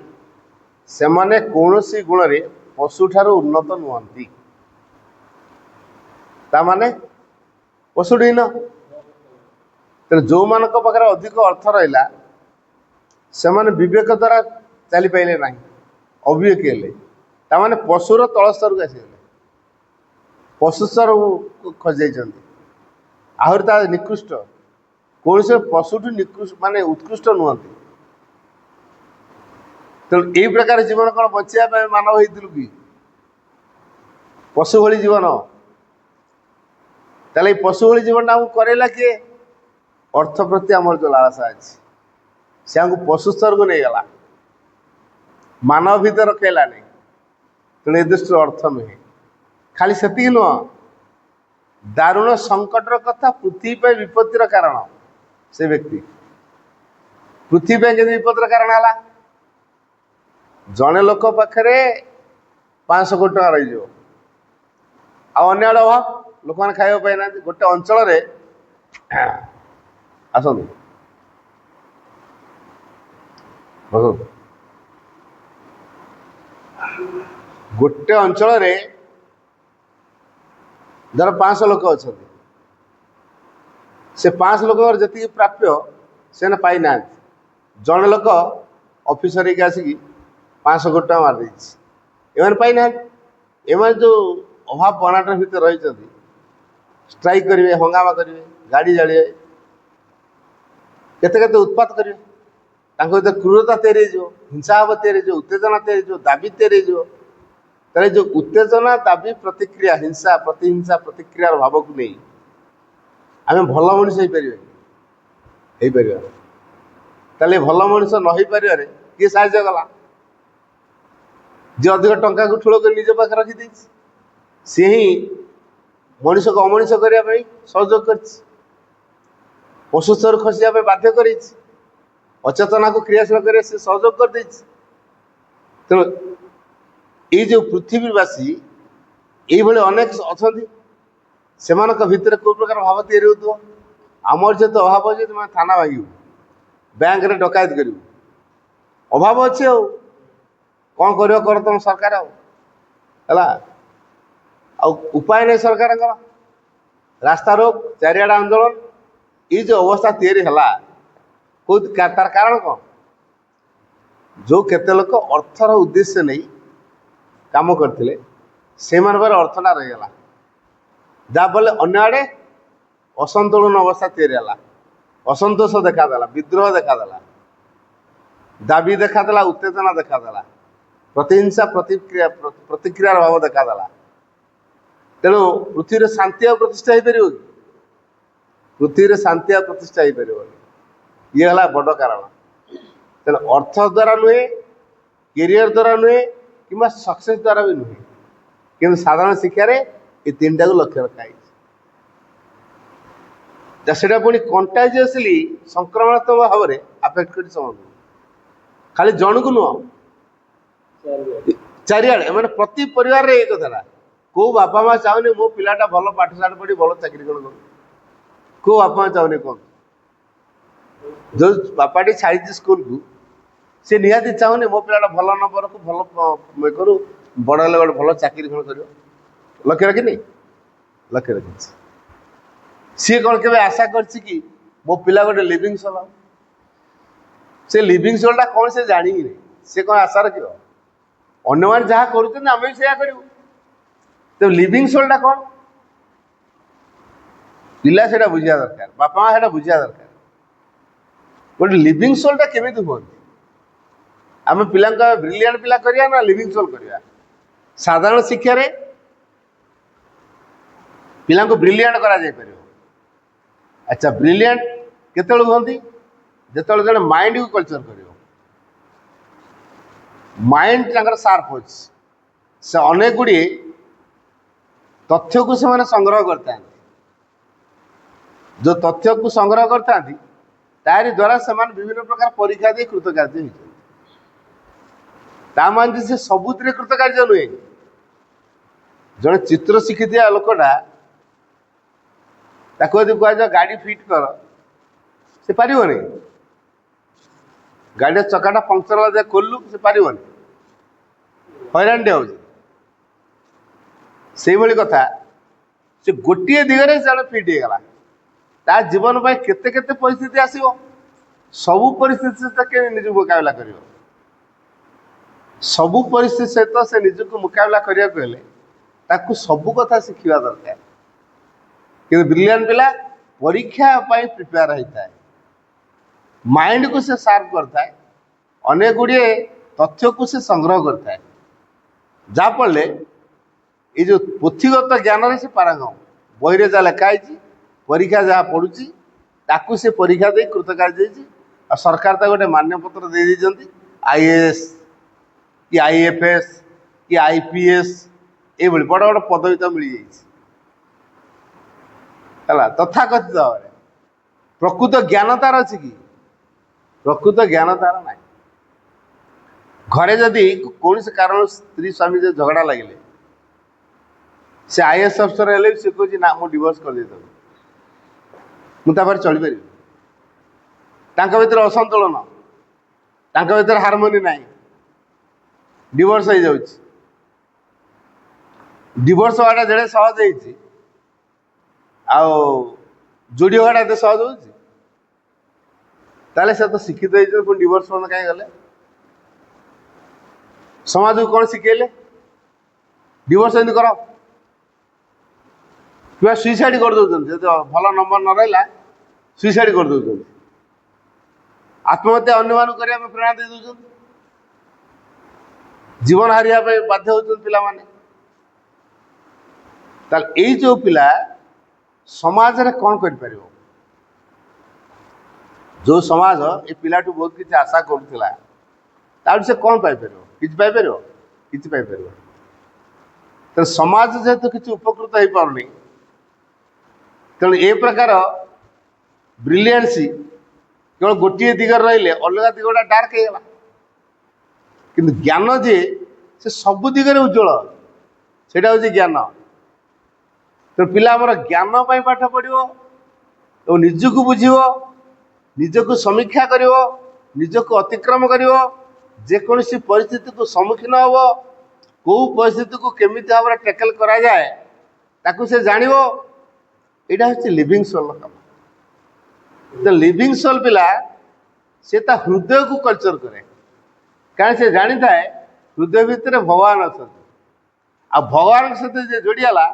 S3: ସେମାନେ କୌଣସି ଗୁଣରେ ପଶୁଠାରୁ ଉନ୍ନତ ନୁହନ୍ତି। ତାମାନେ ପଶୁହୀନ। ତେଣୁ ଯେଉଁମାନଙ୍କ ପାଖରେ ଅଧିକ ଅର୍ଥ ରହିଲା ସେମାନେ ବିବେକ ଦ୍ୱାରା ଚାଲିପାରିଲେ ନାହିଁ, ଅବିବେକ ହେଲେ। ତାମାନେ ପଶୁର ତଳ ସ୍ତରକୁ ଆସିଗଲେ, ପଶୁ ସ୍ତରକୁ ଖସିଯାଇଛନ୍ତି। ଆହୁରି ତା ନିକୃଷ୍ଟ, କୌଣସି ପଶୁଠୁ ନିକୃଷ୍ଟ ମାନେ ଉତ୍କୃଷ୍ଟ ନୁହନ୍ତି। ତେଣୁ ଏଇ ପ୍ରକାର ଜୀବନ କ'ଣ ବଞ୍ଚିବା ପାଇଁ ମାନବ ହେଇଥିଲୁ କି? ପଶୁ ଭଳି ଜୀବନ। ତାହେଲେ ଏଇ ପଶୁ ଭଳି ଜୀବନଟା ଆମକୁ କରେଇଲା କିଏ? ଅର୍ଥ ପ୍ରତି ଆମର ଯେଉଁ ଲାଳସା ଅଛି ସେ ଆମକୁ ପଶୁ ସ୍ତରକୁ ନେଇଗଲା, ମାନବ ଭିତରେ ରଖେଇଲାନି। ତେଣୁ ଏ ଦୃଷ୍ଟିରୁ ଅର୍ଥ ନୁହେଁ। ଖାଲି ସେତିକି ନୁହଁ, ଦାରୁଣ ସଙ୍କଟର କଥା, ପୃଥିବୀ ପାଇଁ ବିପତ୍ତିର କାରଣ ସେ ବ୍ୟକ୍ତି। ପୃଥିବୀ ପାଇଁ କେମିତି ବିପତ୍ତିର କାରଣ ହେଲା? ଜଣେ ଲୋକ ପାଖରେ 500 କୋଟି ଟଙ୍କା ରହିଯିବ, ଆଉ ଅନ୍ୟ ଆଡ଼େ ଅଭାବ, ଲୋକମାନେ ଖାଇବା ପାଇନାହାନ୍ତି। ଗୋଟେ ଅଞ୍ଚଳରେ ଆସନ୍ତୁ ଗୋଟେ ଅଞ୍ଚଳରେ ଧର 500 ଲୋକ ଅଛନ୍ତି, ସେ 500 ଲୋକଙ୍କର ଯେତିକି ପ୍ରାପ୍ୟ ସେମାନେ ପାଇନାହାନ୍ତି। ଜଣେ ଲୋକ ଅଫିସର ହେଇକି ଆସିକି 500 କୋଟି ଟଙ୍କା ମାରିଦେଇଛି, ଏମାନେ ପାଇନାହାନ୍ତି। ଏମାନେ ଯେଉଁ ଅଭାବ ବନାଟ ଭିତରେ ରହିଛନ୍ତି, ଷ୍ଟ୍ରାଇକ୍ କରିବେ, ହଙ୍ଗାମା କରିବେ, ଗାଡ଼ି ଜାଳିବେ, କେତେ କେତେ ଉତ୍ପାତ କରିବେ। ତାଙ୍କ ଭିତରେ କ୍ରୂରତା ତିଆରି ହେଇଯିବ, ହିଂସାଭାବ ତିଆରି ହେଇଯିବ, ଉତ୍ତେଜନା ତିଆରି ହେଇଯିବ, ଦାବି ତିଆରି ହେଇଯିବ। ତାହେଲେ ଯେଉଁ ଉତ୍ତେଜନା, ଦାବି, ପ୍ରତିକ୍ରିୟା, ହିଂସା, ପ୍ରତିହିଂସା, ପ୍ରତିକ୍ରିୟାର ଭାବକୁ ନେଇ ଆମେ ଭଲ ମଣିଷ ହେଇପାରିବା? ହେଇପାରିବା। ତାହେଲେ ଭଲ ମଣିଷ ନ ହେଇପାରିବାରେ କିଏ ସାହାଯ୍ୟ କଲା? ଯିଏ ଅଧିକ ଟଙ୍କାକୁ ଠୁଳ କରି ନିଜ ପାଖରେ ରଖିଦେଇଛି, ସିଏ ହିଁ ମଣିଷକୁ ଅମଣିଷ କରିବା ପାଇଁ ସହଯୋଗ କରିଛି, ପଶୁ ସ୍ତରକୁ ଖସିବା ପାଇଁ ବାଧ୍ୟ କରିଛି, ଅଚେତନାକୁ କ୍ରିୟାଶୀଳ କରିବା ସେ ସହଯୋଗ କରିଦେଇଛି। ତେଣୁ ଏଇ ଯେଉଁ ପୃଥିବୀବାସୀ ଏଇଭଳି ଅନେକ ଅଛନ୍ତି, ସେମାନଙ୍କ ଭିତରେ କେଉଁ ପ୍ରକାର ଭାବ ତିଆରି ହେଉଥିବ? ଆମର ଯେତେ ଅଭାବ ଅଛି, ତୁମେ ଥାନା ଭାଙ୍ଗିବୁ, ବ୍ୟାଙ୍କରେ ଡକାୟତ କରିବୁ, ଅଭାବ ଅଛି, ଆଉ କ'ଣ କରିବ କର ତମ ସରକାର, ଆଉ ହେଲା। ଆଉ ଉପାୟ ନାହିଁ ସରକାରଙ୍କର, ରାସ୍ତାରୋକ, ଚାରିଆଡ଼େ ଆନ୍ଦୋଳନ। ଏଇ ଯେଉଁ ଅବସ୍ଥା ତିଆରି ହେଲା, ତାର କାରଣ କ'ଣ? ଯେଉଁ କେତେ ଲୋକ ଅର୍ଥର ଉଦ୍ଦେଶ୍ୟ ନେଇ କାମ କରିଥିଲେ, ସେମାନଙ୍କର ଅର୍ଥଟା ରହିଗଲା, ଯାହାଫଳରେ ଅନ୍ୟ ଆଡ଼େ ଅସନ୍ତୁଳନ ଅବସ୍ଥା ତିଆରି ହେଲା, ଅସନ୍ତୋଷ ଦେଖାଦେଲା, ବିଦ୍ରୋହ ଦେଖାଦେଲା, ଦାବି ଦେଖାଦେଲା, ଉତ୍ତେଜନା ଦେଖାଦେଲା, ପ୍ରତିହିଂସା, ପ୍ରତିକ୍ରିୟାର ଭାବ ଦେଖାଦେଲା। ତେଣୁ ପୃଥିବୀରେ ଶାନ୍ତି ଆଉ ପ୍ରତିଷ୍ଠା ହେଇପାରିବ କି? ପୃଥିବୀରେ ଶାନ୍ତି ଆଉ ପ୍ରତିଷ୍ଠା ହେଇପାରିବନି। ଇଏ ହେଲା ବଡ଼ କାରଣ। ତେଣୁ ଅର୍ଥ ଦ୍ୱାରା ନୁହେଁ, କ୍ୟାରିୟର ଦ୍ୱାରା ନୁହେଁ, କିମ୍ବା ସକ୍ସେସ୍ ଦ୍ୱାରା ବି ନୁହେଁ, କିନ୍ତୁ ସାଧାରଣ ଶିକ୍ଷାରେ ଏ ତିନିଟାକୁ ଲକ୍ଷ୍ୟ ରଖାଯାଇଛି। ସେଟା ପୁଣି କଣ୍ଟାଜିୟସଲି ସଂକ୍ରମଣାତ୍ମକ ଭାବରେ ଆଫେକ୍ଟ କରି ସମସ୍ତଙ୍କୁ, ଖାଲି ଜଣକୁ ନୁହଁ, ଚାରିଆଡ଼େ। ମାନେ ପ୍ରତି ପରିବାରରେ ଏ କଥାଟା। କେଉଁ ବାପା ମା ଚାହୁଁନି ମୋ ପିଲାଟା ଭଲ ପାଠଶାଠ ପଢ଼ି ଭଲ ଚାକିରି କ'ଣ କରୁ? କେଉଁ ବାପା ମା ଚାହୁଁନି? କ'ଣ ଯେଉଁ ବାପାଟି ଛାଡ଼ିଛି ସ୍କୁଲକୁ, ସେ ନିହାତି ଚାହୁଁନି ମୋ ପିଲାଟା ଭଲ ନମ୍ବରକୁ, ଭଲ କରୁ, ବଡ଼ ହେଲେ ଗୋଟେ ଭଲ ଚାକିରି କ'ଣ କରିବ? ଲକ୍ଷ୍ୟ ରଖିନି? ଲକ୍ଷ୍ୟ ରଖିଛି। ସିଏ କ'ଣ କେବେ ଆଶା କରିଛି କି ମୋ ପିଲା ଗୋଟେ ଲିଭିଂ ସୋଲ୍ ହବ? ସେ ଲିଭିଂ ସୋଲ୍ଟା କ'ଣ ସେ ଜାଣିନି। ସେ କ'ଣ ଆଶା ରଖିବ? ଅନ୍ୟମାନେ ଯାହା କରୁଛନ୍ତି ଆମେ ବି ସେଇଆ କରିବୁ। ତେଣୁ ଲିଭିଂ ସୋଲ୍ଟା କ'ଣ? ପିଲା ସେଇଟା ବୁଝିବା ଦରକାର, ବାପା ମା ସେଇଟା ବୁଝିବା ଦରକାର। ଗୋଟେ ଲିଭିଂ ସୋଲ୍ଟା କେମିତି ହୁଅନ୍ତି? ଆମେ ପିଲାଙ୍କ ବ୍ରିଲିଆଣ୍ଟ ପିଲା କରିବା ନା ଲିଭିଂ ସୋଲ୍ କରିବା? ସାଧାରଣ ଶିକ୍ଷାରେ ପିଲାଙ୍କୁ ବ୍ରିଲିଆଣ୍ଟ କରାଯାଇପାରିବ। ଆଚ୍ଛା, ବ୍ରିଲିଆଣ୍ଟ କେତେବେଳେ ହୁଅନ୍ତି? ଯେତେବେଳେ ଜଣେ ମାଇଣ୍ଡକୁ କଲଚର କରିବ। ମାଇଣ୍ଡ ତାଙ୍କର ସାର୍ପ ଅଛି, ସେ ଅନେକ ଗୁଡ଼ିଏ ତଥ୍ୟକୁ ସେମାନେ ସଂଗ୍ରହ କରିଥାନ୍ତି। ଯେଉଁ ତଥ୍ୟକୁ ସଂଗ୍ରହ କରିଥାନ୍ତି ତାରି ଦ୍ୱାରା ସେମାନେ ବିଭିନ୍ନ ପ୍ରକାର ପରୀକ୍ଷା ଦେଇ କୃତକାର୍ଯ୍ୟ ହେଇଛନ୍ତି। ତା ମାନେ ସେ ସବୁଥିରେ କୃତକାର୍ଯ୍ୟ ନୁହେଁ। ଜଣେ ଚିତ୍ର ଶିଖିଥିବା ଲୋକଟା, ତାକୁ ଯଦି କୁହାଯାଏ ଗାଡ଼ି ଫିଟ୍ କର, ସେ ପାରିବନି। ଗାଡ଼ିର ଚକାଟା ପଙ୍କଚର ହେଲା ଖୋଲିଲୁ, ସେ ପାରିବନି। ହଇରାଣଟେ ହେଉଛି। ସେଇଭଳି କଥା ସେ ଗୋଟିଏ ଦିଗରେ ଜଣେ ଫିଟ୍ ହେଇଗଲା, ତା ଜୀବନ ପାଇଁ କେତେ କେତେ ପରିସ୍ଥିତି ଆସିବ, ସବୁ ପରିସ୍ଥିତି ସହିତ କେମିତି ନିଜକୁ ମୁକାବିଲା କରିବ। ସବୁ ପରିସ୍ଥିତି ସହିତ ସେ ନିଜକୁ ମୁକାବିଲା କରିବାକୁ ହେଲେ ତାକୁ ସବୁ କଥା ଶିଖିବା ଦରକାର। କିନ୍ତୁ ବ୍ରିଲିଆଣ୍ଟ ପିଲା ପରୀକ୍ଷା ପାଇଁ ପ୍ରିପେୟାର ହେଇଥାଏ, ମାଇଣ୍ଡକୁ ସେ ସାର୍ପ କରିଥାଏ, ଅନେକ ଗୁଡ଼ିଏ ତଥ୍ୟକୁ ସେ ସଂଗ୍ରହ କରିଥାଏ, ଯାହାଫଳରେ ଏଇ ଯେଉଁ ପୋଥିଗତ ଜ୍ଞାନରେ ସେ ପାରଙ୍ଗମ। ବହିରେ ଯାହା ଲେଖା ହେଇଛି, ପରୀକ୍ଷା ଯାହା ପଡ଼ୁଛି ତାକୁ ସେ ପରୀକ୍ଷା ଦେଇ କୃତକାର୍ଯ୍ୟ ହେଇଛି। ଆଉ ସରକାର ତାକୁ ଗୋଟେ ମାନ୍ୟପତ୍ର ଦେଇଦେଇଛନ୍ତି, IAS କି IFS କି IPS ଏଇଭଳି ବଡ଼ ବଡ଼ ପଦବୀ ତ ମିଳିଯାଇଛି ହେଲା। ତଥାକଥିତ ଭାବରେ ପ୍ରକୃତ ଜ୍ଞାନ ତାର ଅଛି କି? ପ୍ରକୃତ ଜ୍ଞାନ ତାର ନାହିଁ। ଘରେ ଯଦି କୌଣସି କାରଣରୁ ସ୍ତ୍ରୀ ସ୍ୱାମୀ ଯଦି ଝଗଡ଼ା ଲାଗିଲେ, ସେ IAS ଅଫିସର ହେଲେ ବି ସେ କହୁଛି ନା ମୁଁ ଡିଭୋର୍ସ କରିଦେଇଦେବି, ମୁଁ ତାପରେ ଚଳିପାରିବି। ତାଙ୍କ ଭିତରେ ଅସନ୍ତୁଳନ, ତାଙ୍କ ଭିତରେ ହାରମୋନି ନାହିଁ, ଡିଭୋର୍ସ ହେଇଯାଉଛି। ଡିଭୋର୍ସ ହବାଟା ଯେଡ଼େ ସହଜ ହେଇଛି, ଆଉ ଯୋଡ଼ି ହବାଟା ଏତେ ସହଜ ହେଉଛି? ତାହେଲେ ସେ ତ ଶିକ୍ଷିତ ହେଇଯିବ, ପୁଣି ଡିଭୋର୍ସ ପର୍ଯ୍ୟନ୍ତ କାହିଁ ଗଲେ? ସମାଜକୁ କ'ଣ ଶିଖେଇଲେ? ଡିଭୋର୍ସ ଏମିତି କର, କିମ୍ବା ସୁଇସାଇଡ୍ କରିଦେଉଛନ୍ତି। ଯଦି ଭଲ ନମ୍ବର ନ ରହିଲା ସୁଇସାଇଡ୍ କରିଦେଉଛନ୍ତି, ଆତ୍ମହତ୍ୟା ଅନ୍ୟମାନଙ୍କୁ କରିବା ପାଇଁ ପ୍ରେରଣା ଦେଇ ଦେଉଛନ୍ତି, ଜୀବନ ହାରିବା ପାଇଁ ବାଧ୍ୟ ହେଉଛନ୍ତି ପିଲାମାନେ। ତାହେଲେ ଏଇ ଯେଉଁ ପିଲା ସମାଜରେ କ'ଣ କରିପାରିବ? ଯେଉଁ ସମାଜ ଏ ପିଲାଠୁ ବହୁତ କିଛି ଆଶା କରୁଥିଲା, ତାଠୁ ସେ କ'ଣ ପାଇପାରିବ? କିଛି ପାଇପାରିବ? କିଛି ପାଇପାରିବ। ତେଣୁ ସମାଜ ଯେହେତୁ କିଛି ଉପକୃତ ହେଇପାରୁନି, ତେଣୁ ଏ ପ୍ରକାର ବ୍ରିଲିଆନ୍ସି କେବଳ ଗୋଟିଏ ଦିଗରେ ରହିଲେ ଅଲଗା ଦିଗଟା ଡାର୍କ ହେଇଗଲା। କିନ୍ତୁ ଜ୍ଞାନ ଯିଏ, ସେ ସବୁ ଦିଗରେ ଉଜ୍ଜଳ, ସେଇଟା ହେଉଛି ଜ୍ଞାନ। ତେଣୁ ପିଲା ଆମର ଜ୍ଞାନ ପାଇଁ ପାଠ ପଢ଼ିବ ଏବଂ ନିଜକୁ ବୁଝିବ, ନିଜକୁ ସମୀକ୍ଷା କରିବ, ନିଜକୁ ଅତିକ୍ରମ କରିବ, ଯେକୌଣସି ପରିସ୍ଥିତିକୁ ସମ୍ମୁଖୀନ ହେବ, କେଉଁ ପରିସ୍ଥିତିକୁ କେମିତି ଭାବରେ ଟ୍ୟାକଲ କରାଯାଏ ତାକୁ ସେ ଜାଣିବ। ଏଇଟା ହେଉଛି ଲିଭିଂ ସୋଲ୍ର କାମ। ତ ଲିଭିଂ ସୋଲ୍ ପିଲା ସେ ତା ହୃଦୟକୁ କଲଚର କରେ, କାରଣ ସେ ଜାଣିଥାଏ ହୃଦୟ ଭିତରେ ଭଗବାନ ଅଛନ୍ତି, ଆଉ ଭଗବାନଙ୍କ ସହିତ ଯିଏ ଯୋଡ଼ିଗଲା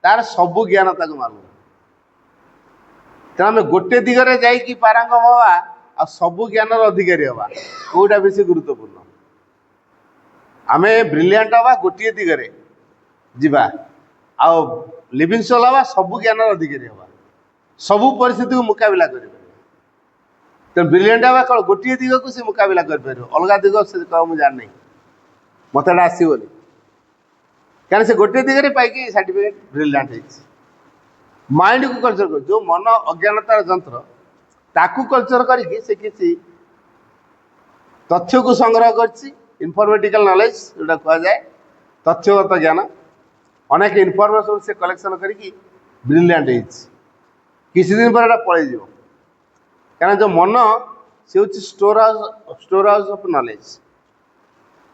S3: ତାର ସବୁ ଜ୍ଞାନ ତାକୁ ମାଲୁମ। ତେଣୁ ଆମେ ଗୋଟେ ଦିଗରେ ଯାଇକି ପାରଙ୍ଗମ ହେବା ଆଉ ସବୁ ଜ୍ଞାନର ଅଧିକାରୀ ହେବା, କେଉଁଟା ବେଶୀ ଗୁରୁତ୍ୱପୂର୍ଣ୍ଣ? ଆମେ ବ୍ରିଲିଆଣ୍ଟ ହେବା ଗୋଟିଏ ଦିଗରେ ଯିବା, ଆଉ ଲିଭିଂ ସୋଲ୍ ହେବା ସବୁ ଜ୍ଞାନର ଅଧିକାରୀ ହେବା, ସବୁ ପରିସ୍ଥିତିକୁ ମୁକାବିଲା କରିପାରିବା। ତେଣୁ ବ୍ରିଲିଆଣ୍ଟ ହେବା କ'ଣ ଗୋଟିଏ ଦିଗକୁ ସେ ମୁକାବିଲା କରିପାରିବ, ଅଲଗା ଦିଗ ସେ କହିବ ମୁଁ ଜାଣିନାହିଁ, ମୋତେ ଏଇଟା ଆସିବନି, କାରଣ ସେ ଗୋଟିଏ ଦିଗରେ ପାଇକି ସାର୍ଟିଫିକେଟ୍ ବ୍ରିଲିଆଣ୍ଟ ହେଇଛି। ମାଇଣ୍ଡକୁ କଲଚର କରୁ, ଯେଉଁ ମନ ଅଜ୍ଞାନତାର ଯନ୍ତ୍ର, ତାକୁ କଲଚର କରିକି ସେ କିଛି ତଥ୍ୟକୁ ସଂଗ୍ରହ କରିଛି। ଇନଫର୍ମେଟିକାଲ ନଲେଜ ଯେଉଁଟା କୁହାଯାଏ, ତଥ୍ୟଗତ ଜ୍ଞାନ, ଅନେକ ଇନଫର୍ମେସନ୍ ସେ କଲେକ୍ସନ କରିକି ବ୍ରିଲିଆଣ୍ଟ ହେଇଛି। କିଛି ଦିନ ପରେ ଏଇଟା ପଳେଇଯିବ, କାରଣ ଯେଉଁ ମନ ସେ ହେଉଛି ଷ୍ଟୋର ହାଉସ୍ ଅଫ୍ ନଲେଜ।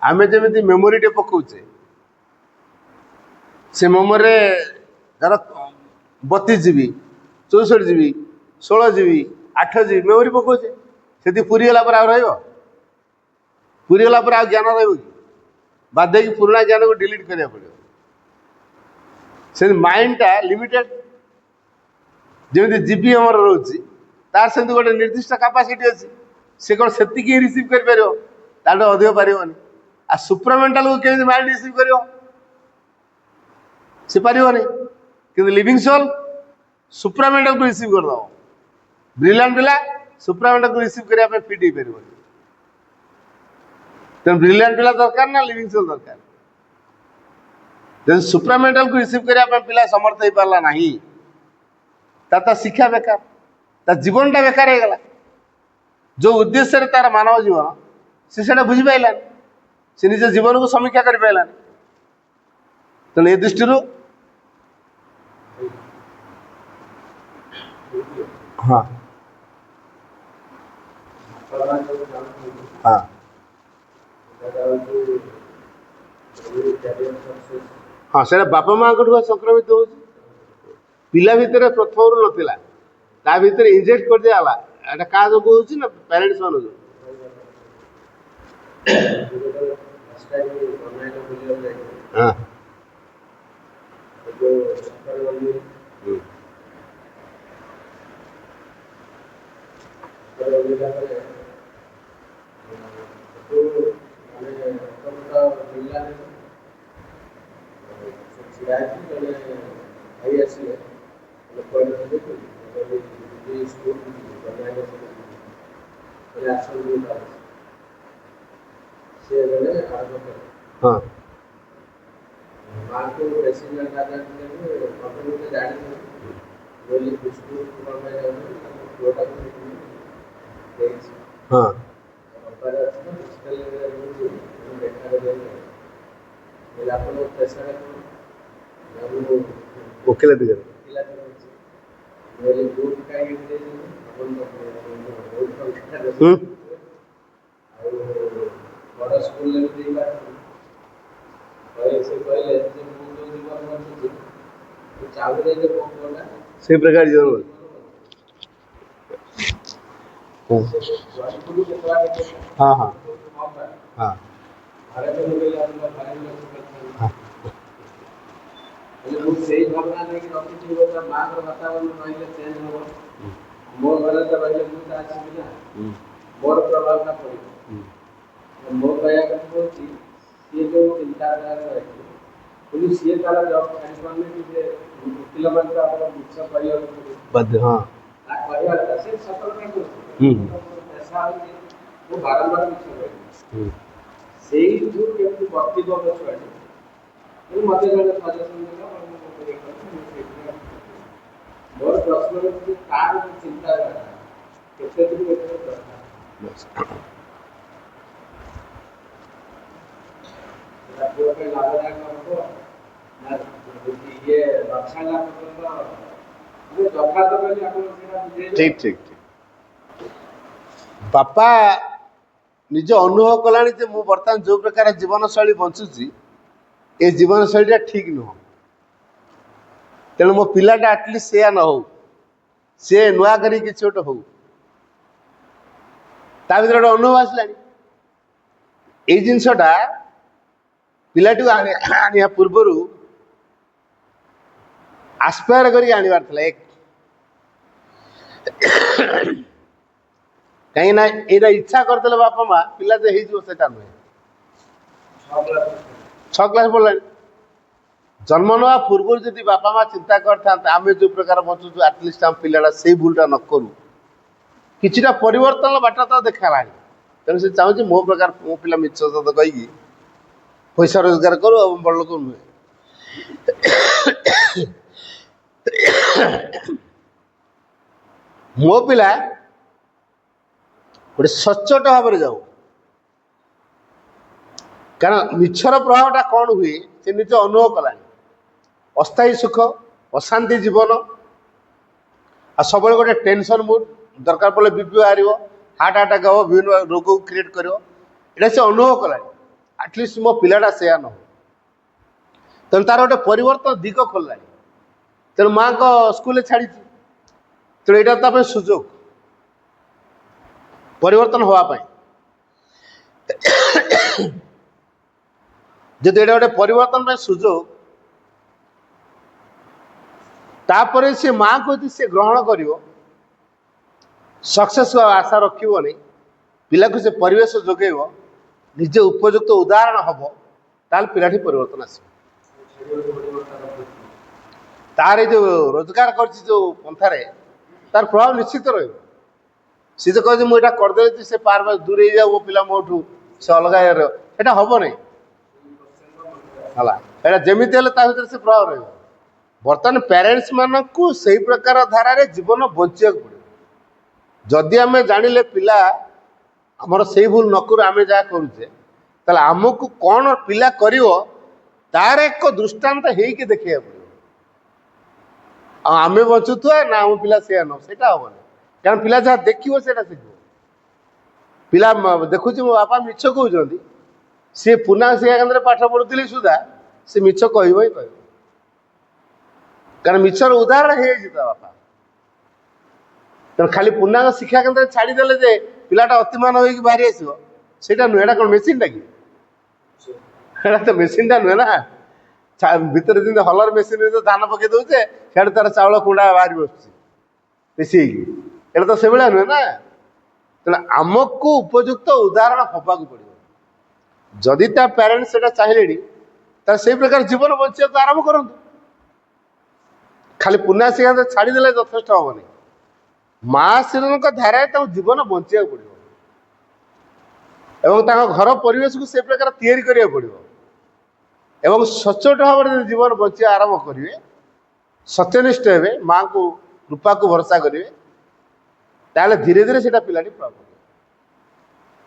S3: ଆମେ ଯେମିତି ମେମୋରିଟେ ପକାଉଛେ, ସେ ମେମୋରିରେ ଧର 32 GB, 64 GB, 16 GB, 8 GB memory ପକାଉଛେ, ସେଠି ପୁରିଗଲା ପରେ ଆଉ ରହିବ? ପୁରିଗଲା ପରେ ଆଉ ଜ୍ଞାନ ରହିବ କି? ବାଧ୍ୟ ହେଇକି ପୁରୁଣା ଜ୍ଞାନକୁ ଡିଲିଟ୍ କରିବାକୁ ପଡ଼ିବ। ସେମିତି ମାଇଣ୍ଡଟା ଲିମିଟେଡ୍, ଯେମିତି ଜିବି ଆମର ରହୁଛି, ତାର ସେମିତି ଗୋଟେ ନିର୍ଦ୍ଦିଷ୍ଟ କାପାସିଟି ଅଛି, ସେ କ'ଣ ସେତିକି ରିସିଭ୍ କରିପାରିବ, ତାଠୁ ଅଧିକ ପାରିବନି। ଆଉ ସୁପ୍ରାମେଣ୍ଟାଲକୁ କେମିତି ମାଇଣ୍ଡ ରିସିଭ୍ କରିବ? ସେ ପାରିବନି। କିନ୍ତୁ ଲିଭିଂ ସୋଲ୍ ସୁପ୍ରାମେଣ୍ଟାଲକୁ ରିସିଭ୍ କରିଦେବ। ବ୍ରିଲିଆଣ୍ଟ ପିଲା ସୁପ୍ରାମେଣ୍ଟାଲକୁ ରିସିଭ୍ କରିବା ପାଇଁ ଫିଟ୍ ହେଇପାରିବନି। ତେଣୁ ବ୍ରିଲିଆଣ୍ଟ ପିଲା ଦରକାର ନା ଲିଭିଂ ସୋଲ୍ ଦରକାର? ଯଦି ସୁପ୍ରାମେଣ୍ଟାଲକୁ ରିସିଭ୍ କରିବା ପାଇଁ ପିଲା ସମର୍ଥ ହେଇପାରିଲା ନାହିଁ, ତା ଶିକ୍ଷା ବେକାର, ତା ଜୀବନଟା ବେକାର ହେଇଗଲା। ଯେଉଁ ଉଦ୍ଦେଶ୍ୟରେ ତାର ମାନବ ଜୀବନ, ସେ ସେଇଟା ବୁଝିପାରିଲାନି, ସେ ନିଜ ଜୀବନକୁ ସମୀକ୍ଷା କରିପାରିଲାନି। ତେଣୁ ଏ ଦୃଷ୍ଟିରୁ ହଁ ହଁ हाँ से बापा माँ संक्रमित हो पिला भितर प्रथम नाला ता भितर इंजेक्ट कर दिया एटा क्या जो होची ना पेरेंट्स मान जो हाँ हाँ हाँ वकील अधिकारी से प्रकार जीवन हाँ हाँ हाँ
S2: ମୋ ଘରେ ତ ରହିଲେ ମୁଁ ତ ଆସିବି ନା ମୋର ପ୍ରଭାବଟା ପଡ଼ିବ ମୋ କହିବା କଥା ହେଉଛି ସିଏ ଯେଉଁ ଚିନ୍ତାଧାରାରେ ରହିଛି କିନ୍ତୁ ସିଏ ତାର ଜବ୍ ଛାଡ଼ିପାରୁନି କି ଯେ ଓକିଲମାନେ ତ ଆମର ମିଛ କହିବାକୁ
S3: बाध्य हाँ
S2: ତା କହିବା କଥା ସେ ସତର୍କ କରୁଛି ପେଶା ହେଉଛି ମୁଁ ବାରମ୍ବାର ମିଛ କହିବି ସେଇଠୁ କେମିତି ବର୍ତ୍ତିବ ଛୁଆଟି କିନ୍ତୁ ମୋତେ ଜଣେ ସଜେସନ୍ ଦେଲା ମୋର ପ୍ରଶ୍ନ ହେଉଛି ତାର ଚିନ୍ତାଧାରା କେତେ ଦୂର ଏଥିରେ ଦରକାର ପୁଅ ପାଇଁ ଲାଭଦାୟକ ହେବ ନା ଇଏ ରକ୍ଷାଲା ପର୍ଯ୍ୟନ୍ତ ଯଥାର୍ଥ କହିଲେ ଆପଣ ସେଇଟା ବୁଝେଇ
S3: ठीक ठीक ठीक बापा निज अनुभव कलानी जे मु बर्तमान जो प्रकार जीवन शैली बंचुची ए जीवन शैली ठीक नुह तेणु मो पिलाटा आटलिस्ट से न हो सी नुआ करी किसी गोटे हो ता भर गोटे अनुभव आसला ये जिनसटा पिलाटी आने पूर्वर आस्पायर करी आनबार था एक कहीं ना ये इच्छा करते बापा माँ पिला जे होता नुहे 6 क्लास पढ़ला जन्म ना पूर्व जदि बापा माँ चिंता करता आम जो प्रकार बचुचु आटलिस्ट आम पिलाटा से भूलटा न करूँ किछिटा परिवर्तन बाट तो देखा तेणु से चाहूँ मो प्रकार मो पिला मिछ सत कहीकि पैसा रोजगार करू बड़ लोक नुहे मो पिला गोटे सचोट भाव जाऊ कारण मिछर प्रभावटा कौन हुए से निज अनुभव कला अस्थायी सुख अशांति जीवन आ सब गोटे टेंशन मूड दरकार पड़े बीपी बाहर हार्ट अटैक हम विभिन्न रोग को क्रिएट कर से अनुभव कला आटलिस्ट मो पिलाटा से न हो तेणु तार गोटे परिवर्तन दिग खोलला तेणु माँ को स्कूल छाड़ी तेणु यहाँ सुजोग परिवर्तन होगापाई जदि ये गोटे परिवर्तन सुजोग तापर से माँ को सी ग्रहण कर सक्सेस आशा रखनी पिला को से परिवेश जोगेब निजे उपयुक्त उदाहरण हम ताल पिलाटी परिवर्तन आस तार जो रोजगार कर पंथार तार प्रभाव निश्चित रही सी तो कहे मुझे करदे से पार दूर ही जाऊ मो पिला मोठू से अलग हम नहीं है जमी भर से प्रभाव रही बर्तमान पेरेंट्स मानू से प्रकार धारा जीवन बचा पड़े जदि आम जानिले पिला आमर से भूल न करूँ आम जहाँ करुचे आमको कौन पिला कर तार एक दृष्टांत होके देखा पड़े आम बचुआ ना आम पिला से न से हम कारण पिला जहाँ देखो से शिख पिला देखुच मो बापा मिछ कहते सी पूर्णांग शिक्षा केन्द्र पाठ पढ़ुली सुधा सी मिछ कहब ही कहब कारण मिछर उदाहरण है बापा तेना खाली पूर्णांग शिक्षा केन्द्र छाड़देले जे पिलाटा अतिमान हो बाहरी आसो सेटा नुहे एटा कौन मेसीनटा कि तो मेसीनटा नुहे ना भितर जमी हलर मेसीन धान पकई दौचे सियाड़े तार चाउल कुंडा बाहरी बस पेशी एटा तो से भाया नुहे ना तेना आमको उपयुक्त उदाहरण हवा पड़ो जदि ता पेरेंट्स से चाहिए से प्रकार जीवन बचा तो आरंभ करूँ खाली पुना शिक्षा छाड़देले यथेष हेनी माँ श्रीन धारा जीवन बचा पड़ो घर परिवेश को से प्रकार तैयारी करा पड़ो एवं सचोट भाव जीवन बचा आरंभ करेंगे सत्यनिष्ठ हे माँ को कृपा को भरोसा करेंगे ताले धीरे धीरे से पिलाटी प्राप्त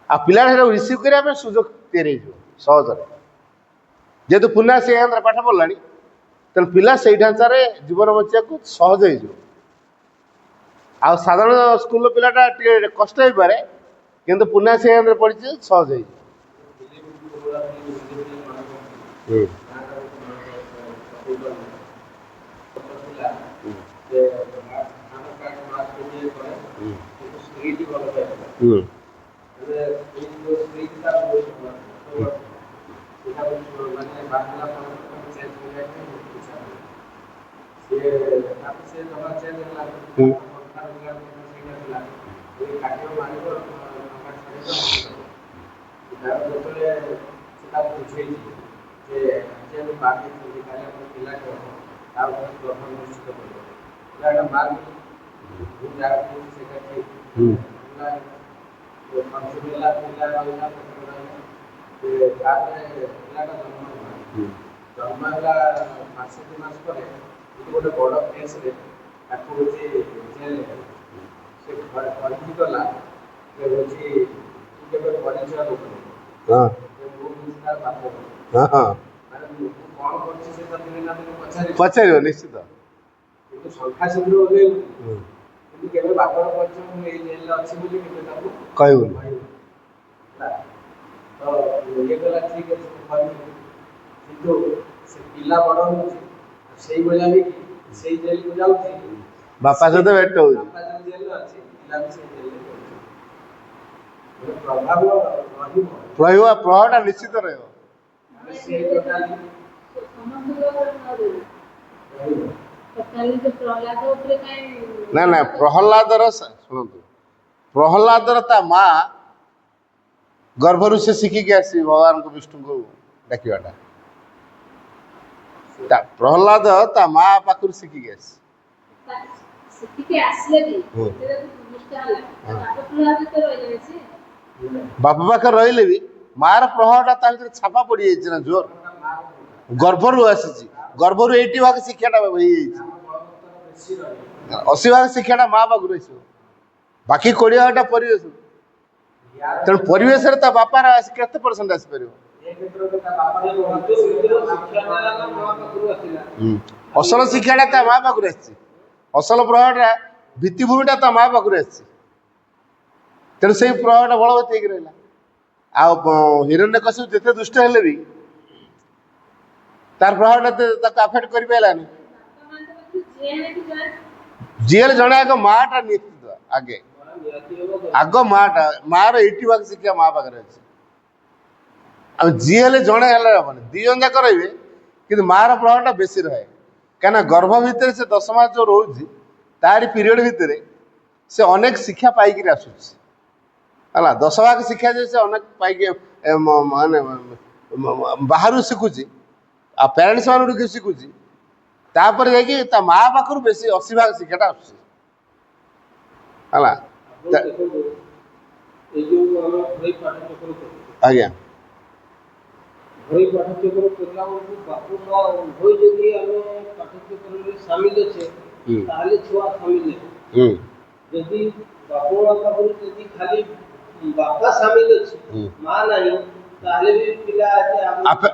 S3: आ पिला रिसीव करने सुजोग तैयारी सहज जेहेतु पुना से पाठ पढ़ला तेना पिला से ढांचार जीवन बचा को सहज हो साधारण स्कूल पिलाटा कष्ट हो पाए किंतु पुना से पढ़ी सहज हो गोटे बड़ केस पचार निश्चित संख्या शीघ्र बापर कहूँ तो ये गला ठीक है किंतु से पिला बड़ हो से भलिया भी से जेल को जाउची बापा सहित भेट हो बापा जेल अछि पिला भी से जेल प्रभाव प्रभावटा निश्चित रहियो से टोटाली ना ना प्रहलादर शुणु प्रहलादर ता माँ गर्भरु से शिखिक आसी भगवान को विष्णु को डाकवाटा प्रहलाद ता माँ पाखु शिखिक बापा पाखे रही भी मार प्रभावटा छापा पड़ जाए जोर गर्भरु आसी गर्भरु 80 भाग शिक्षाटा हो 80 भाग शिक्षाटा माँ पाखु रही बाकी 20 भागटा परिवेश तेणु परिवेश बापार केते परसेंट आसपर असल शिक्षाटा ता माँ पाखु असल प्रभावटा भित्तिभूमिटा ता माँ पाखु तेणु से प्रभावटा बलवती हो रहा हिरण्यकशिपु जिते दुष्ट हेले भी तार प्रभावटा आफेक्ट कर पारानी जेल जड़े आग माँटा निश्चित आगे आग माँटा माँ 80 भाग शिक्षा माँ पाखे अच्छे जी हेल्ले जड़े हेल्ले हेनी दीजन जाक रे कि मार प्रभावटा बेसी रहे कहीं गर्भ भितर से 10 मास जो रोज तारी पीरियड भितर से अनेक शिक्षा पाइक आसूला 10 भाग शिक्षा जो से अनेक पाइक माने बाहर शिखुची आ पेरेंट्स मान शिखुची तापर जाकि माँ पाखु बेसी 80 भाग शिक्षाटा आसूला आज्ञा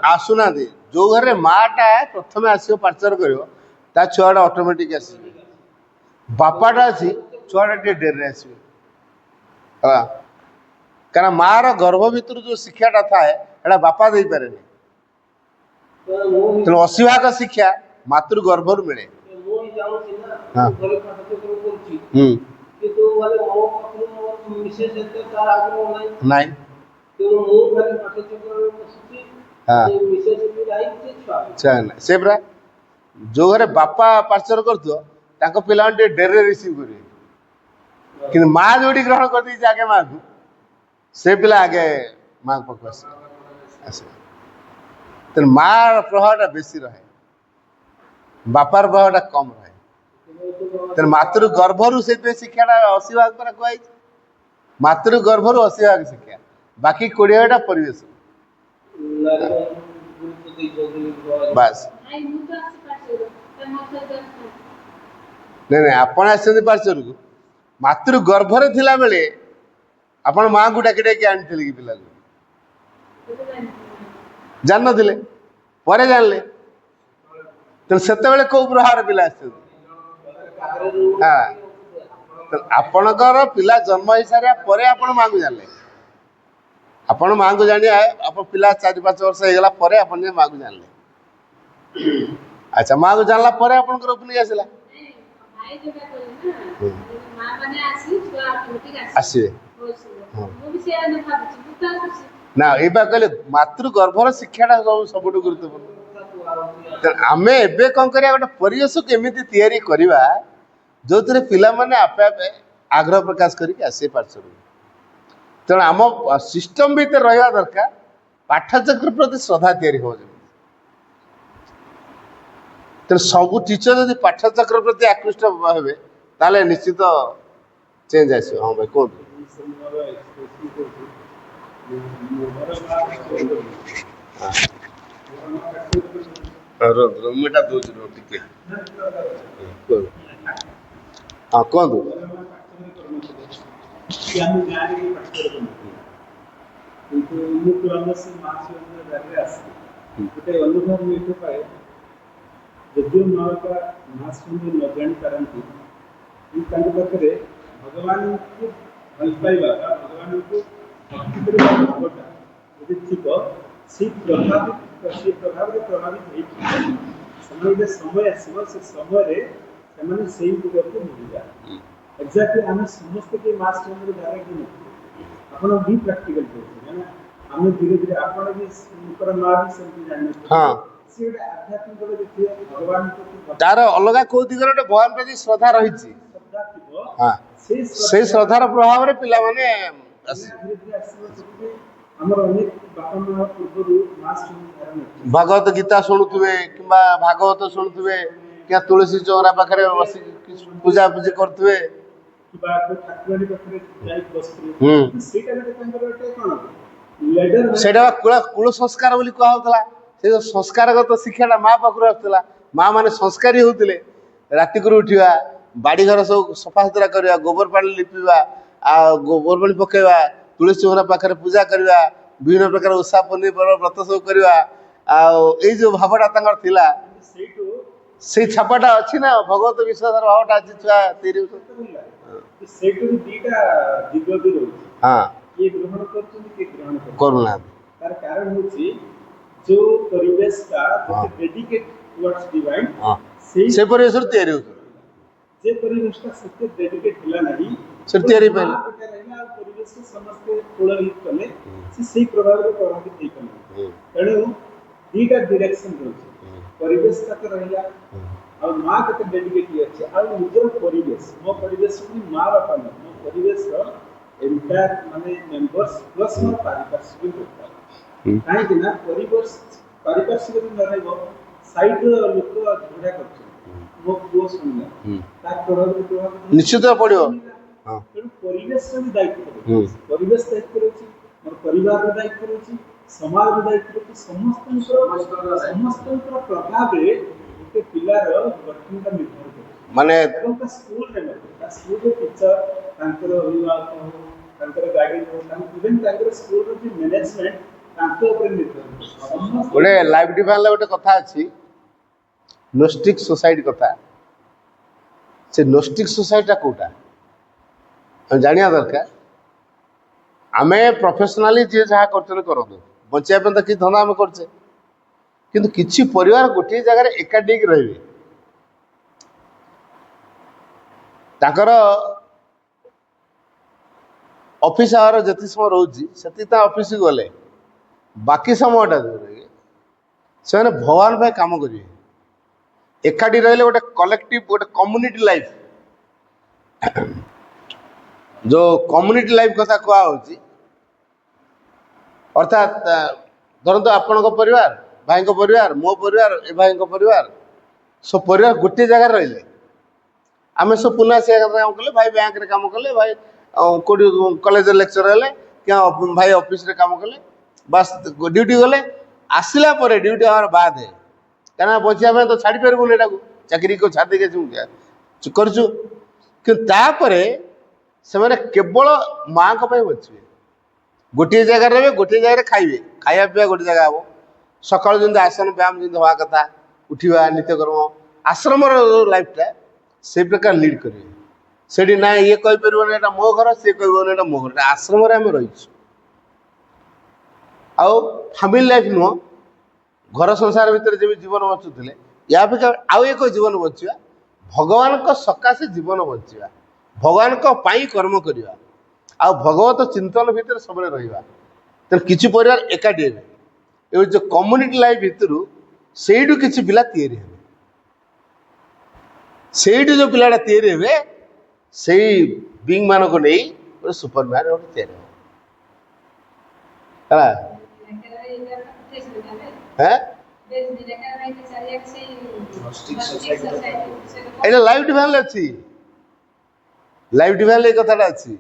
S3: आसुना जो घर माँटा प्रथम आसो पार्चर कर छुआटा ऑटोमेटिक आस बापाटा अच्छी छुआटा डेरी आस कारण माँ गर्भ भर जो शिक्षाटा थाए ଏଇଟା ବାପା ଦେଇପାରେନି। ତେଣୁ 80% ଶିକ୍ଷା ମାତୃ ଗର୍ଭରୁ ମିଳେ। ହଁ। ହୁଁ ନାଇଁ ସେ ପୁରା ଯୋଉ ଘରେ ବାପା ପାର୍ଚର କରୁଥିବ ତାଙ୍କ ପିଲାମାନେ ଟିକେ ଡେରିରେ ରିସିଭ୍ କରିବେ, କିନ୍ତୁ ମା ଯୋଉଠି ଗ୍ରହଣ କରିଦେଇଛି ଆଗେ ମାକୁ, ସେ ପିଲା ଆଗେ ମାଙ୍କ ପାଖକୁ ଆସେ। ତେଣୁ ମା ପ୍ରଭାବଟା ବେଶୀ ରହେ, ବାପାର ପ୍ରଭାବଟା କମ୍ ରହେ। ତେଣୁ ମାତୃ ଗର୍ଭରୁ ସେଥିପାଇଁ ଶିକ୍ଷାଟା 80% ପରେ କୁହାଯାଇଛି। ମାତୃ ଗର୍ଭରୁ 80% ଶିକ୍ଷା, ବାକି 20% ପରିବେଶ। ବାସ୍ ନାଇଁ ଆପଣ ଆସିଛନ୍ତି ପାର୍ଶ୍ୱରକୁ, ମାତୃ ଗର୍ଭରେ ଥିଲାବେଳେ ଆପଣ ମାଆଙ୍କୁ ଡାକି ଡାକି ଆଣିଥିଲେ କି ପିଲାକୁ? ଜାଣିନଥିଲେ, ପରେ ଜାଣିଲେ। ତେଣୁ ସେତେବେଳେ କୋଉ ପ୍ରଭାବର ପିଲା ଆସିଛନ୍ତି? ହଁ, ଆପଣଙ୍କର ପିଲା ଜନ୍ମ ହେଇସାରିବା ପରେ ଆପଣ ମାଆଙ୍କୁ ଜାଣିଲେ। ଆପଣ ମାଆଙ୍କୁ ଜାଣିବା ଆପଣ ପିଲା 4-5 ବର୍ଷ ହେଇଗଲା ପରେ ଆପଣ ଯେ ମାଆକୁ ଜାଣିଲେ। ଆଚ୍ଛା, ମାଆକୁ ଜାଣିଲା ପରେ ଆପଣଙ୍କର ଓପନିଂ ଆସିଲା। ଆସିବେ ନା, ଏଇବା କହିଲେ ମାତୃ ଗର୍ଭର ଶିକ୍ଷାଟା ସବୁଠୁ ଗୁରୁତ୍ୱପୂର୍ଣ୍ଣ। ଆମେ ଏବେ କଣ କରିବା, ଗୋଟେ ପରିବେଶକୁ ଏମିତି ତିଆରି କରିବା ଯୋଉଥିରେ ପିଲାମାନେ ଆପେ ଆପେ ଆଗ୍ରହ ପ୍ରକାଶ କରିକି ଆସିବେ ପାଠଶାଳାକୁ। ତେଣୁ ଆମ ସିଷ୍ଟମ ଭିତରେ ରହିବା ଦରକାର ପାଠଚକ୍ର ପ୍ରତି ଶ୍ରଦ୍ଧା ତିଆରି ହବ ଯେମିତି। ତେଣୁ ସବୁ ଟିଚର ଯଦି ପାଠଚକ୍ର ପ୍ରତି ଆକୃଷ୍ଟ ହେବେ ତାହେଲେ ନିଶ୍ଚିତ ଚେଞ୍ଜ ଆସିବ। ହଁ ଭାଇ କୁହନ୍ତୁ। ମୁଁ ଏଟା ଦଉଛି ଟିକେ। ହଁ କୁହନ୍ତୁ।
S4: କିନ୍ତୁ ମୁଁ କ୍ରମଶଃ ମାସରେ ଆସେ ଗୋଟେ ଅନୁଭବ ଏଇଠୁ ପାଏ, ଯଦିଓ ମା ବାପା ମାସକୁ ନ ଜାଣିପାରନ୍ତି କିନ୍ତୁ ତାଙ୍କ ପାଖରେ ଭଗବାନଙ୍କୁ ଭଲ ପାଇବା ବା ଭଗବାନଙ୍କୁ ଭକ୍ତି କରିବା ଭାବଟା ଯଦି ଥିବ, ସେଇ ପ୍ରଭାବରେ ପ୍ରଭାବିତ ହେଇକି ସେମାନେ ଗୋଟେ ସମୟ ଆସିବ, ସେ ସମୟରେ ସେମାନେ ସେଇ ଦିଗକୁ ମିଳିଯାନ୍ତି। ଏକ୍ଜାକ୍ଟଲି ଆମେ ସମସ୍ତେ କେହି ମାସ କେନ୍ଦ୍ର ଡାଇରେକ୍ଟ ନଥିବେ, ଆପଣ ବି ପ୍ରାକ୍ଟିକାଲ କରୁଛନ୍ତି ନା। ଆମେ ଧୀରେ ଧୀରେ ଆପଣ ବି ମା ବି ସେମିତି ଜାଣିନଥିବେ। ସେ ଗୋଟେ ଆଧ୍ୟାତ୍ମିକ ଦେଖିବେ ଭଗବାନଙ୍କ
S3: ତାର ଅଲଗା କୋଉ ଦିଗରେ ଗୋଟେ ଭଗବାନ ପ୍ରତି ଶ୍ରଦ୍ଧା ରହିଛି,
S4: ଶ୍ରଦ୍ଧା ଥିବ,
S3: ସେଇ ଶ୍ରଦ୍ଧାର ପ୍ରଭାବରେ ପିଲାମାନେ
S4: ଧୀରେ ଧୀରେ ଆସିବ। ସେଥିପାଇଁ ଆମର ଅନେକ ବାପା ମା ପୂର୍ବରୁ ମାସ
S3: ଭଗବତ ଗୀତା ଶୁଣୁଥିବେ କିମ୍ବା ଭାଗବତ ଶୁଣୁଥିବେ କିମ୍ବା ତୁଳସୀ ଚଉରା ପାଖରେ ବସିକି ପୂଜାପୂଜି କରୁଥିବେ, ସେଇଟା କୁଳ ସଂସ୍କାର ବୋଲି କୁହାହଉଥିଲା। ସେ ଯୋଉ ସଂସ୍କାରଗତ ଶିକ୍ଷାଟା ମା ପାଖରୁ ଆସୁଥିଲା। ମା ମାନେ ସଂସ୍କାରୀ ହଉଥିଲେ। ରାତିକରୁ ଉଠିବା, ବାଡି ଘର ସବୁ ସଫାସୁତୁରା କରିବା, ଗୋବର ପାଣି ଲିପିବା, ଆଉ ଗୋବର ପାଣି ପକେଇବା, ତୁଳସୀ ଚଉରା ପାଖରେ ପୂଜା କରିବା, ବିଭିନ୍ନ ପ୍ରକାର ଓଷା ପନିପରିବା ବ୍ରତ ସବୁ କରିବା, ଆଉ ଏଇ ଯୋଉ ଭାବଟା ତାଙ୍କର ଥିଲା, ସେଇ ଛାପଟା ଅଛି ନା। ଭଗବତ ବିଶ୍ୱାସର ଭାବଟା ଅଛି ଛୁଆ ତିଆରି
S4: ସେଇଠୁ ଦିଟା ଦିଗ ବି ରହୁଛି। କିଏ ଗ୍ରହଣ କରୁଛନ୍ତି, କିଏ ଗ୍ରହଣ କରୁନାହାନ୍ତି। ତାର କାରଣ ହଉଛି ଯୋଉ ପରିବେଶଟା ଡେଡିକେଟ ଟୁୱାର୍ଡସ୍ ଡିଭାଇନ୍, ସେ
S3: ପରିବେଶରୁ ତିଆରି ହଉଛି।
S4: ଯେ ପରିବେଶଟା ସେତେ ଡେଡିକେଟ ହେଲା ନାହିଁ,
S3: ସେ ତିଆରି ପାଇଲେ
S4: ପରିବେଶରେ ସମସ୍ତେ କୋଳାହଳିତ କଲେ, ସେ ସେଇ ପ୍ରଭାବରେ ପ୍ରଭାବିତ ହେଇପାରିଲେ। ତେଣୁ ଦିଟା ଡିରେକ୍ସନ ରହୁଛି। ପରିବେଶ କେତେ ରହିଲା, ଆଉ ମା କେତେ ଡେଡିକେଟ ଅଛି, ଆଉ ନିଜର ପରିବେଶ। ମୋ ପରିବେଶ ମା ବାପା ନୁହେଁ, ମୋ ପରିବେଶର ଏଣ୍ଟାୟାର ମାନେ ମେମ୍ବର୍ସ ପ୍ଲସ୍ ମୋ ପାରିପାର୍ଶ୍ୱିକ ଦରକାର। କାହିଁକି ନା ପାରିପାର୍ଶ୍ୱିକ ଯଦି ନ ରହିବ, ସାଇଡର ଲୋକ ଝଗଡ଼ା କରୁଛନ୍ତି, ମୋ ପୁଅ ଶୁଣିଲା, ତାର ପ୍ରଭାବ
S3: ନିଶ୍ଚିତ ପଡିବ।
S4: ତେଣୁ ପରିବେଶର ବି ଦାୟିତ୍ୱ ରହୁଛି। ପରିବେଶ ଦାୟିତ୍ୱ ରହୁଛି, ମୋର ପରିବାରର ଦାୟିତ୍ୱ ରହୁଛି, ସମାଜର ଦାୟିତ୍ୱ ରହୁଛି। ସମସ୍ତଙ୍କର ପ୍ରଭାବରେ ଗୋଟେ ପିଲାର ଗଠନଟା ନିର୍ଭର କରୁଛି।
S3: ମାନେ
S4: ଏବଂ ତା ସ୍କୁଲରେ ମଧ୍ୟ, ତା ସ୍କୁଲର ଟିଚର, ତାଙ୍କର ଅଭିଭାବକ ହଉ, ତାଙ୍କର ଗାର୍ଡିଆନ ହଉ, ଇଭେନ୍ ତାଙ୍କର ସ୍କୁଲର ଯେ ମ୍ୟାନେଜମେଣ୍ଟ ତାଙ୍କ ଉପରେ ନିର୍ଭର କରୁଛି।
S3: ଗୋଟେ ଲାଇଫ ଡିଭାଇନରେ ଗୋଟେ କଥା ଅଛି, ନୋଷ୍ଟିକ ସୋସାଇଟି କଥା। ସେ ନୋଷ୍ଟିକ ସୋସାଇଟିଟା କୋଉଟା ଆମେ ଜାଣିବା ଦରକାର। ଆମେ ପ୍ରଫେସନାଲି ଯିଏ ଯାହା କରୁଛନ୍ତି କରନ୍ତୁ, ବଞ୍ଚିବା ପାଇଁ ତ କିଛି ଧନ୍ଦା ଆମେ କରୁଛେ, କିନ୍ତୁ କିଛି ପରିବାର ଗୋଟିଏ ଜାଗାରେ ଏକାଠି ହେଇକି ରହିବେ। ତାଙ୍କର ଅଫିସ ଆୱାର ଯେତିକି ସମୟ ରହୁଛି ସେତିକି ତା ଅଫିସକୁ ଗଲେ, ବାକି ସମୟଟା ସେମାନେ ଭଗବାନ ପାଇଁ କାମ କରିବେ। ଏକାଠି ରହିଲେ ଗୋଟେ କଲେକ୍ଟିଭ, ଗୋଟେ କମ୍ୟୁନିଟି ଲାଇଫ, ଯୋଉ କମ୍ୟୁନିଟି ଲାଇଫ କଥା କୁହାହଉଛି, ଅର୍ଥାତ୍ ଧରନ୍ତୁ ଆପଣଙ୍କ ପରିବାର, ଭାଇଙ୍କ ପରିବାର, ମୋ ପରିବାର, ଏ ଭାଇଙ୍କ ପରିବାର, ସବୁ ପରିବାର ଗୋଟିଏ ଜାଗାରେ ରହିଲେ, ଆମେ ସବୁ ପୁନା ସେ କାମ କଲେ, ଭାଇ ବ୍ୟାଙ୍କରେ କାମ କଲେ, ଭାଇ କେଉଁଠି କଲେଜରେ ଲେକ୍ଚର ହେଲେ, କି ଭାଇ ଅଫିସରେ କାମ କଲେ, ବାସ୍ ଡ୍ୟୁଟି ଗଲେ, ଆସିଲା ପରେ ଡ୍ୟୁଟି ଆମର ବାଦ ହେ, କାହିଁକିନା ବଞ୍ଚିବା ପାଇଁ ତ ଛାଡ଼ି ପାରିବୁନି, ଏଟାକୁ ଚାକିରି ଛାଡ଼ି ଦେଇକି ଆସିବୁ କରିଛୁ। କିନ୍ତୁ ତାପରେ ସେମାନେ କେବଳ ମାଆଙ୍କ ପାଇଁ ବଞ୍ଚିବେ, ଗୋଟିଏ ଜାଗାରେ ରହିବେ, ଗୋଟିଏ ଜାଗାରେ ଖାଇବେ, ଖାଇବା ପିଇବା ଗୋଟେ ଜାଗା ହବ, ସକାଳୁ ଯେମିତି ଆସନ ବ୍ୟାୟାମ ଯେମିତି ହେବା କଥା, ଉଠିବା, ନିତ୍ୟକର୍ମ, ଆଶ୍ରମର ଲାଇଫଟା ସେଇ ପ୍ରକାର ଲିଡ୍ କରିବେ। ସେଠି ନା ଇଏ କହିପାରିବନି ଏଇଟା ମୋ ଘର, ସିଏ କହିବନି ଏଇଟା ମୋ ଘର, ଆଶ୍ରମରେ ଆମେ ରହିଛୁ। ଆଉ ଫ୍ୟାମିଲି ଲାଇଫ ନୁହଁ, ଘର ସଂସାର ଭିତରେ ଯେମିତି ଜୀବନ ବଞ୍ଚୁଥିଲେ, ୟା ଅପେକ୍ଷା ଆଉ ଏକ ଜୀବନ ବଞ୍ଚିବା, ଭଗବାନଙ୍କ ସକାଶେ ଜୀବନ ବଞ୍ଚିବା, ଭଗବାନଙ୍କ ପାଇଁ କର୍ମ କରିବା, ଆଉ ଭଗବତ ଚିନ୍ତନ ଭିତରେ ସବୁବେଳେ ରହିବା। ତେଣୁ କିଛି ପରିବାର ଏକାଠି ହେବେ, ଏ ଯେଉଁ କମ୍ୟୁନିଟି ଲାଇଫ ଭିତରୁ ସେଇଠୁ କିଛି ପିଲା ତିଆରି ହେବେ, ସେଇଠୁ ଯେଉଁ ପିଲାଟା ତିଆରି ହେବେ, ସେଇ ବିଙ୍ଗ ମାନଙ୍କୁ ନେଇ ଗୋଟେ ସୁପରମ୍ୟାନ ଗୋଟେ ତିଆରି ହେବ ହେଲା। ଏଇଟା ଲାଇଫ ଡିଭାଇନ୍ ଅଛି, ଲାଇଫ ଡିଭାଇନ୍ ଏଇ କଥାଟା ଅଛି।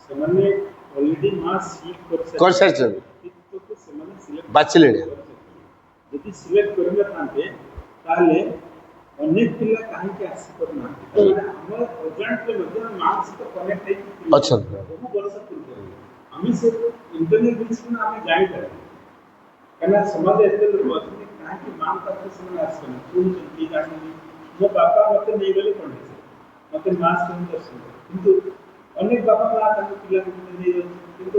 S4: ସେମାନେ ଅଲରେଡି ମାସ୍ ସିଲେକ୍ଟ
S3: କରିସାରିଛନ୍ତି,
S4: ସେମାନେ
S3: ବାଛିଲେଣି।
S4: ଯଦି ସିଲେକ୍ଟ କରିନଥାନ୍ତେ ତାହେଲେ ଅନେକ ପିଲା କାହିଁକି ଆସିପାରୁନାହାନ୍ତି, ଆମର ଅଜାଣରେ ମଧ୍ୟ ମାଆ ସହିତ କନେକ୍ଟ ହେଇକି
S3: ଅଛନ୍ତି
S4: ବହୁ ବର୍ଷ ପୂର୍ବରୁ ଆମେ ସେ ଇଣ୍ଟରନେଟ୍ ଜିନିଷକୁ ଆମେ ଜାଣିପାରିବୁ, କାହିଁକିନା ସମାଜ ଏତେ ଲୋକ ଅଛନ୍ତି, କାହିଁକି ମାଆ ପାଖରେ ସେମାନେ ଆସୁଛନ୍ତି, ଶୁଣୁଛନ୍ତି, ଜାଣୁଛନ୍ତି। ମୋ ବାପା ମୋତେ ନେଇଗଲେ ପଣ୍ଡିତ, ମୋତେ ମାସ୍ କେମିତି ଦର୍ଶନ କଲେ, କିନ୍ତୁ ଅନେକ ବାପା ମାଆ ତାଙ୍କ ପିଲାକୁ ନେଇଯାଉଛନ୍ତି, କିନ୍ତୁ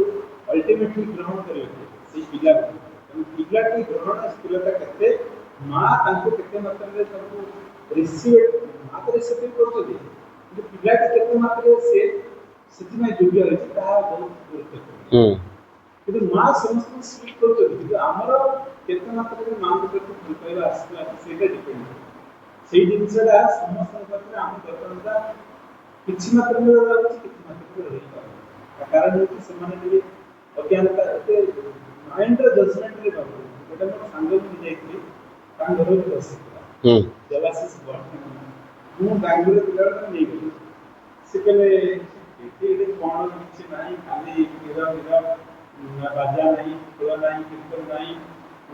S4: ଅଲ୍ଟିମେଟଲି ଗ୍ରହଣ କରିବେ ସେଇ ପିଲାକୁ। ପିଲାଟି ଗ୍ରହଣଶୀଳତା କେତେ, ମା ତାଙ୍କୁ କେତେ ମାତ୍ରାରେ ତାଙ୍କୁ ମା ତ ରିସିଭ୍ କରୁଛନ୍ତି, କିନ୍ତୁ ପିଲାଟି କେତେ ମାତ୍ରାରେ ସେ ସେଥିପାଇଁ ଯୋଗ୍ୟ ରହିଛି ତାହା ବହୁତ ଗୁରୁତ୍ୱପୂର୍ଣ୍ଣ। କିନ୍ତୁ ମା ସମସ୍ତଙ୍କୁ ସିଲେକ୍ଟ କରୁଛନ୍ତି, କିନ୍ତୁ ଆମର କେତେ ମାତ୍ରାରେ ମାଆଙ୍କ ପ୍ରତି ଭଲ ପାଇବା ଆସିଲା ସେଇଟା ଡିପେଣ୍ଡ କରେ। ସେଇ ଜିନିଷଟା ସମସ୍ତଙ୍କ ପାଖରେ ଆମ ଦରକାରଟା କିଛି ମାତ୍ରାରେ ରହୁଛି, କିଛି ମାତ୍ରାରେ ରହିପାରୁନି। କାରଣ ହେଉଛି ସେମାନେ ଟିକେ ଅଜ୍ଞାନତା ଏତେ ମାଇଣ୍ଡର ଜଜମେଣ୍ଟରେ ରହୁଛି। ଗୋଟେ ମୋ ସାଙ୍ଗକୁ ଯାଇଥିଲି, ତାଙ୍କ ଘରକୁ ବସିଥିଲା ଜଲାସିସ୍ ମୁଁ ବାଙ୍ଗଲୋର ପିଲାବେଳେ ନେଇଗଲି, ସେ କହିଲେ ଏଠି କ'ଣ କିଛି ନାହିଁ, ଖାଲି କ୍ଷୀର ବାଜା ନାହିଁ, ଖୋଳ ନାହିଁ, କୀର୍ତ୍ତନ ନାହିଁ,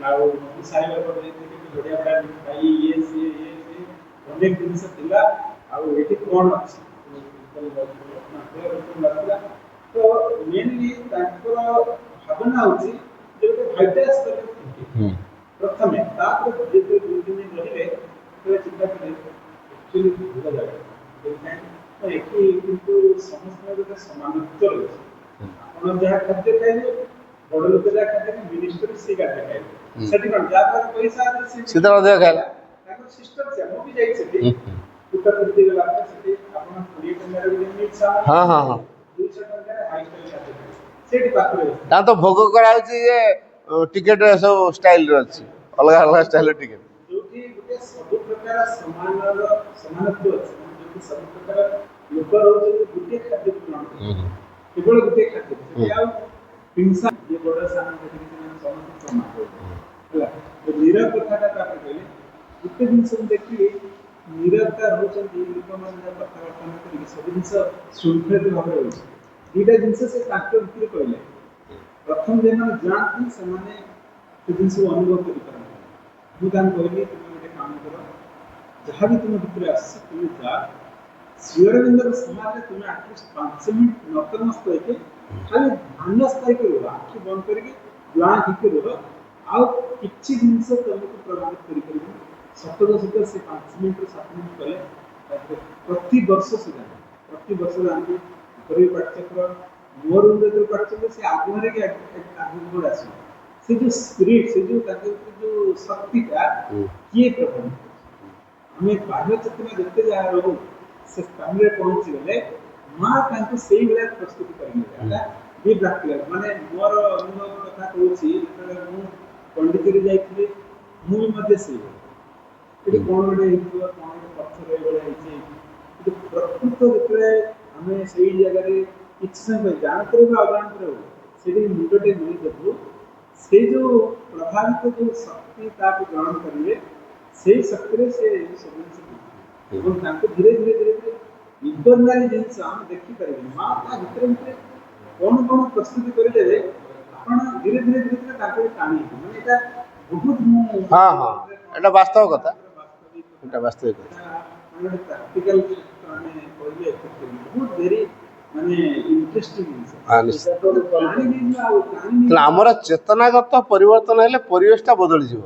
S4: ଆଉ ସାଇବା ବଢ଼ିଆ ବଢ଼ିଆ ମିଠାଇ, ଇଏ ସିଏ ଅନେକ ଜିନିଷ ଥିଲା, ଆଉ ଏଠି କ'ଣ ଅଛି ନଥିଲା। ତ ମେନଲି ତାଙ୍କର ଭାବନା ହେଉଛି ଯେ ଗୋଟେ ଭାଇଟାସ୍ ପ୍ରଥମେ, ତାପରେ ଯେତେ 2 ଦିନ ରହିଲେ ଚିନ୍ତା କଲେ ଆକ୍ଚୁଆଲି ଭଲ ଜାଗା ଏଠି, କିନ୍ତୁ ସମସ୍ତଙ୍କର ଗୋଟେ ସମାନତ୍ୱ ରହିଛି। ଆପଣ ଯାହା ଖାଦ୍ୟ ଖାଇବେ, ବଡ଼ ଲୋକ ଯାହା ଖାଦ୍ୟ ମିନିଷ୍ଟର ସେଇ ଖାଦ୍ୟ ଖାଇବେ, ସେଠି କ'ଣ ଯାହା ପାଖରେ ପଇସା ଅଛି ସେ
S3: ଅଧିକ ଖାଇଲା,
S4: ତାଙ୍କର ସିଷ୍ଟମ ସେ। ମୁଁ ବି ଯାଇଛି ସେଠି, ଉତ୍ତର ପୂର୍ବ ଗଲା ପରେ ସେଠି ଆପଣ 20 ଟଙ୍କାରେ ଗୋଟେ ମିଟ୍ ସାମାନ, 200 ଟଙ୍କାରେ ହାଇଷ୍ଟେଲ ଖାଦ୍ୟ ସେଠି ପାଖରେ
S3: ତା ତ ଭୋଗ କରାହଉଛି ଯେ ଟିକେଟ ସବୁ ଷ୍ଟାଇଲରେ ଅଛି, ଅଲଗା ଅଲଗା ଷ୍ଟାଇଲର ଟିକେଟ,
S4: ଯୋଉଠି ଗୋଟେ ସବୁ ପ୍ରକାର ସମାନତ୍ୱ ଅଛି, ଯୋଉଠି ସବୁ ପ୍ରକାର ଲୋକ ରହୁଛନ୍ତି ଗୋଟିଏ ଖାଦ୍ୟ ଗ୍ରହଣ କରୁଛନ୍ତି, କେବଳ ଗୋଟିଏ ଖାଦ୍ୟ, ସେଠି ଆଉ ହିଂସା ଯେ ବଡ଼ ସାନ ସମସ୍ତେ ସମାନ ହେଲା। ନିରବ କଥାଟା ତାପରେ କହିଲେ, ଗୋଟେ ଜିନିଷ ମୁଁ ଦେଖିଲି, ନିରବତା ରହୁଛନ୍ତି ଲୋକମାନେ କଥାବାର୍ତ୍ତା ନ କରିକି ସବୁ ଜିନିଷ ଶୃଙ୍ଖଳିତ ଭାବରେ ରହୁଛି। ଦୁଇଟା ଜିନିଷ ସେ ତାଙ୍କ ଭିତରେ କହିଲେ, ପ୍ରଥମ ଯେମାନେ ଯାଆନ୍ତି ସେମାନେ ସେ ଜିନିଷକୁ ଅନୁଭବ କରିପାରନ୍ତି। ମୁଁ ତାଙ୍କୁ କହିଲି, ତୁମେ ଗୋଟେ କାମ କର, ଯାହା ବି ତୁମ ଭିତରେ ଆସିଛି ତୁମେ ଯା, ଶ୍ରୀଅରବିନ୍ଦର ସମାଜରେ ତୁମେ ଆଟଲିଷ୍ଟ 5 ମିନିଟ୍ ନତମସ୍ତ ହେଇକି ଖାଲି ଧ୍ୟାନସ୍ଥ ହେଇକି ରୁହ, ଆଖି ବନ୍ଦ କରିକି ବ୍ଲାଙ୍କ ହେଇକି ରୁହ, ଆଉ କିଛି ଜିନିଷ ତୁମକୁ ପ୍ରଭାବିତ କରିପାରିବନି। ସତତ ସେ 5 ମିନିଟ୍ରୁ 7 ମିନିଟ୍ କଲେ, ତାପରେ ପ୍ରତିବର୍ଷ ସେ ଯାଆନ୍ତି, ପ୍ରତିବର୍ଷ ଯାଆନ୍ତି, ଘରୋଇ ପାଠ୍ୟକ୍ରମ ମୋ ରୁମ୍ରେ ଯେତେବେଳେ କରିଛନ୍ତି ସେ ଆଗୁଆରେ କି ଆଗକୁ ଆସିବ ସେ ଯେଉଁ ସ୍ପିରିଟ୍ ସେ ଯେଉଁ ତାଙ୍କ ଯେଉଁ ଶକ୍ତିଟା କିଏ ପ୍ରଭାବିତ ଆମେ ବାହ୍ୟ ଚେତନା ଯେତେ ଯାହା ରହୁ ସେ ସ୍ଥାନରେ ପହଞ୍ଚିଗଲେ ମା ତାଙ୍କୁ ସେଇଭଳିଆ ପ୍ରସ୍ତୁତି କରିନେବେ। ବି ପ୍ରାକ୍ଟିକାଲ ମାନେ ମୋର ଅନୁଭବ କଥା କହୁଛି ଯେତେବେଳେ ମୁଁ ପଣ୍ଡିଚେରୀ ଯାଇଥିଲି ମୁଁ ବି ମଧ୍ୟ ସେଇଭଳି ଏଠି କ'ଣ ଗୋଟେ ହେଇଥିବ କ'ଣ ଗୋଟେ ପଥର ଏଇଭଳିଆ ହେଇଛି କିନ୍ତୁ ପ୍ରକୃତ ଯେତେବେଳେ ଆମେ ସେଇ ଜାଗାରେ କିଛି ସମୟ ଜାଣତରେ ବା ଅଜାଣତରେ ହଉ ସେଠି ମୁଣ୍ଡଟେ ନେଇ ଦେବୁ ସେଇ ଯେଉଁ ପ୍ରଭାବିତ ଯେଉଁ ଶକ୍ତି ତାକୁ ଗ୍ରହଣ କରିବେ ସେଇ ଶକ୍ତିରେ ସେ ସବୁ ଜିନିଷ ଦେଖିବେ ଏବଂ ତାଙ୍କୁ ଧୀରେ ଧୀରେ ଧୀରେ ଧୀରେ ଇଣ୍ଟରନାଲି ଜିନିଷ ଆମେ ଦେଖିପାରିବେ ମା ତା ଭିତରେ ଭିତରେ କ'ଣ କ'ଣ ପ୍ରସ୍ତୁତି କରିଦେବେ ଆପଣ ଧୀରେ ଧୀରେ ଧୀରେ ଧୀରେ ତାଙ୍କୁ ଟାଣି ମାନେ ଏଇଟା ବହୁତ ମୁଁ
S3: ହଁ ହଁ ଏଇଟା ବାସ୍ତବ କଥା ଏଇଟା ବାସ୍ତବିକ କଥା
S4: ଗୋଟେ ପ୍ରାକ୍ଟିକାଲ ମାନେ କହିଲେ ବହୁତ ଭେରି ମାନେ ଇଣ୍ଟରେଷ୍ଟିଂ ଜିନିଷ ଟାଣି ନେଇଯିବା ଆଉ ଟାଣି
S3: ତେଣୁ ଆମର ଚେତନାଗତ ପରିବର୍ତ୍ତନ ହେଲେ ପରିବେଶଟା ବଦଳିଯିବ।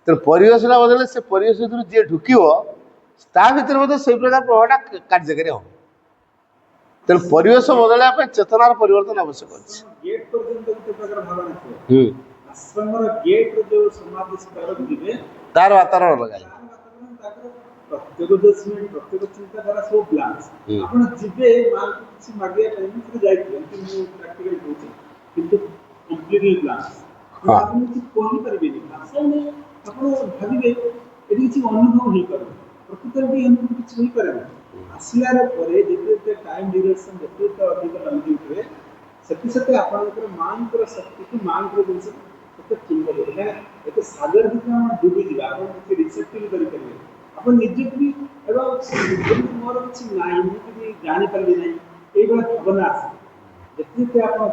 S3: ତେଣୁ ପରିବେଶଟା ବଦଳିଲେ ସେ ପରିବେଶ ଭିତରୁ ଯିଏ ଢୁକିବ ତା ଭିତରେ ମଧ୍ୟ ସେଇ ପ୍ରକାର ପ୍ରଭାବଟା କାର୍ଯ୍ୟକାରୀ ହେବ। ତେଣୁ ପରିବେଶ ବଦଳାଇବା ପାଇଁ ଚେତନାର ପରିବର୍ତ୍ତନ ଆବଶ୍ୟକ ଅଛି।
S4: ଗେଟ୍ ପର୍ଯ୍ୟନ୍ତ ଗୋଟେ ପ୍ରକାର ଭାବନା ଥିବ ଆଶ୍ରମର ଗେଟ୍ର ଯେଉଁ ସମାଧି ସ୍ତରକୁ ଯିବେ
S3: ତାର ବାତାବରଣ ଲଗାଇ
S4: ପ୍ରତ୍ୟେକ ଜଜମେଣ୍ଟ ପ୍ରତ୍ୟେକ ଚିନ୍ତାଧାରା ସବୁ ବ୍ଲାନ୍ସ ଆପଣ ଯିବେ ମାଙ୍କୁ କିଛି ମାଗିବା ପାଇଁ ସେଠି ଯାଇଥିବେ ମୁଁ ପ୍ରାକ୍ଟିକାଲ କହୁଛି କିନ୍ତୁ କମ୍ପ୍ଲିଟଲି ବ୍ଲାନ୍ସ ଆପଣ କିଛି କହିପାରିବେନି ଭାଷା ନେଇ ଆପଣ ଭାବିବେ ଏଠି କିଛି ଅନୁଭବ ହେଇପାରୁନି ପ୍ରକୃତରେ ବି ଅନୁଭବ କିଛି ହେଇପାରେନି ଆସିଲାର ପରେ ଯେତେ ଯେତେ ଟାଇମ୍ ଡ୍ୟୁରେସନ୍ ଯେତେ ଯେତେ ଅଧିକ ଲମ୍ବି ଉଠିବେ ସେତେ ସେତେ ଆପଣଙ୍କର ମାଙ୍କର ଶକ୍ତିକୁ ମାଙ୍କର ଜିନିଷ ସେତେ ଚିହ୍ନ ଦେବେ କାହିଁକିନା ଏତେ ସାଗର ଭିତରେ ଆମେ ଡୁବିଯିବା ଆପଣ କିଛି ରିସେପ୍ଟିଭ୍ କରିପାରିବେ ଆପଣ ନିଜକୁ ବି ଏବଂ ମୋର କିଛି ନାହିଁ ମୁଁ କିଛି ଜାଣିପାରିବି ନାହିଁ ଏଇଭଳିଆ ଭାବନା ଆସେ ଯେତେ ଯେତେ ଆପଣ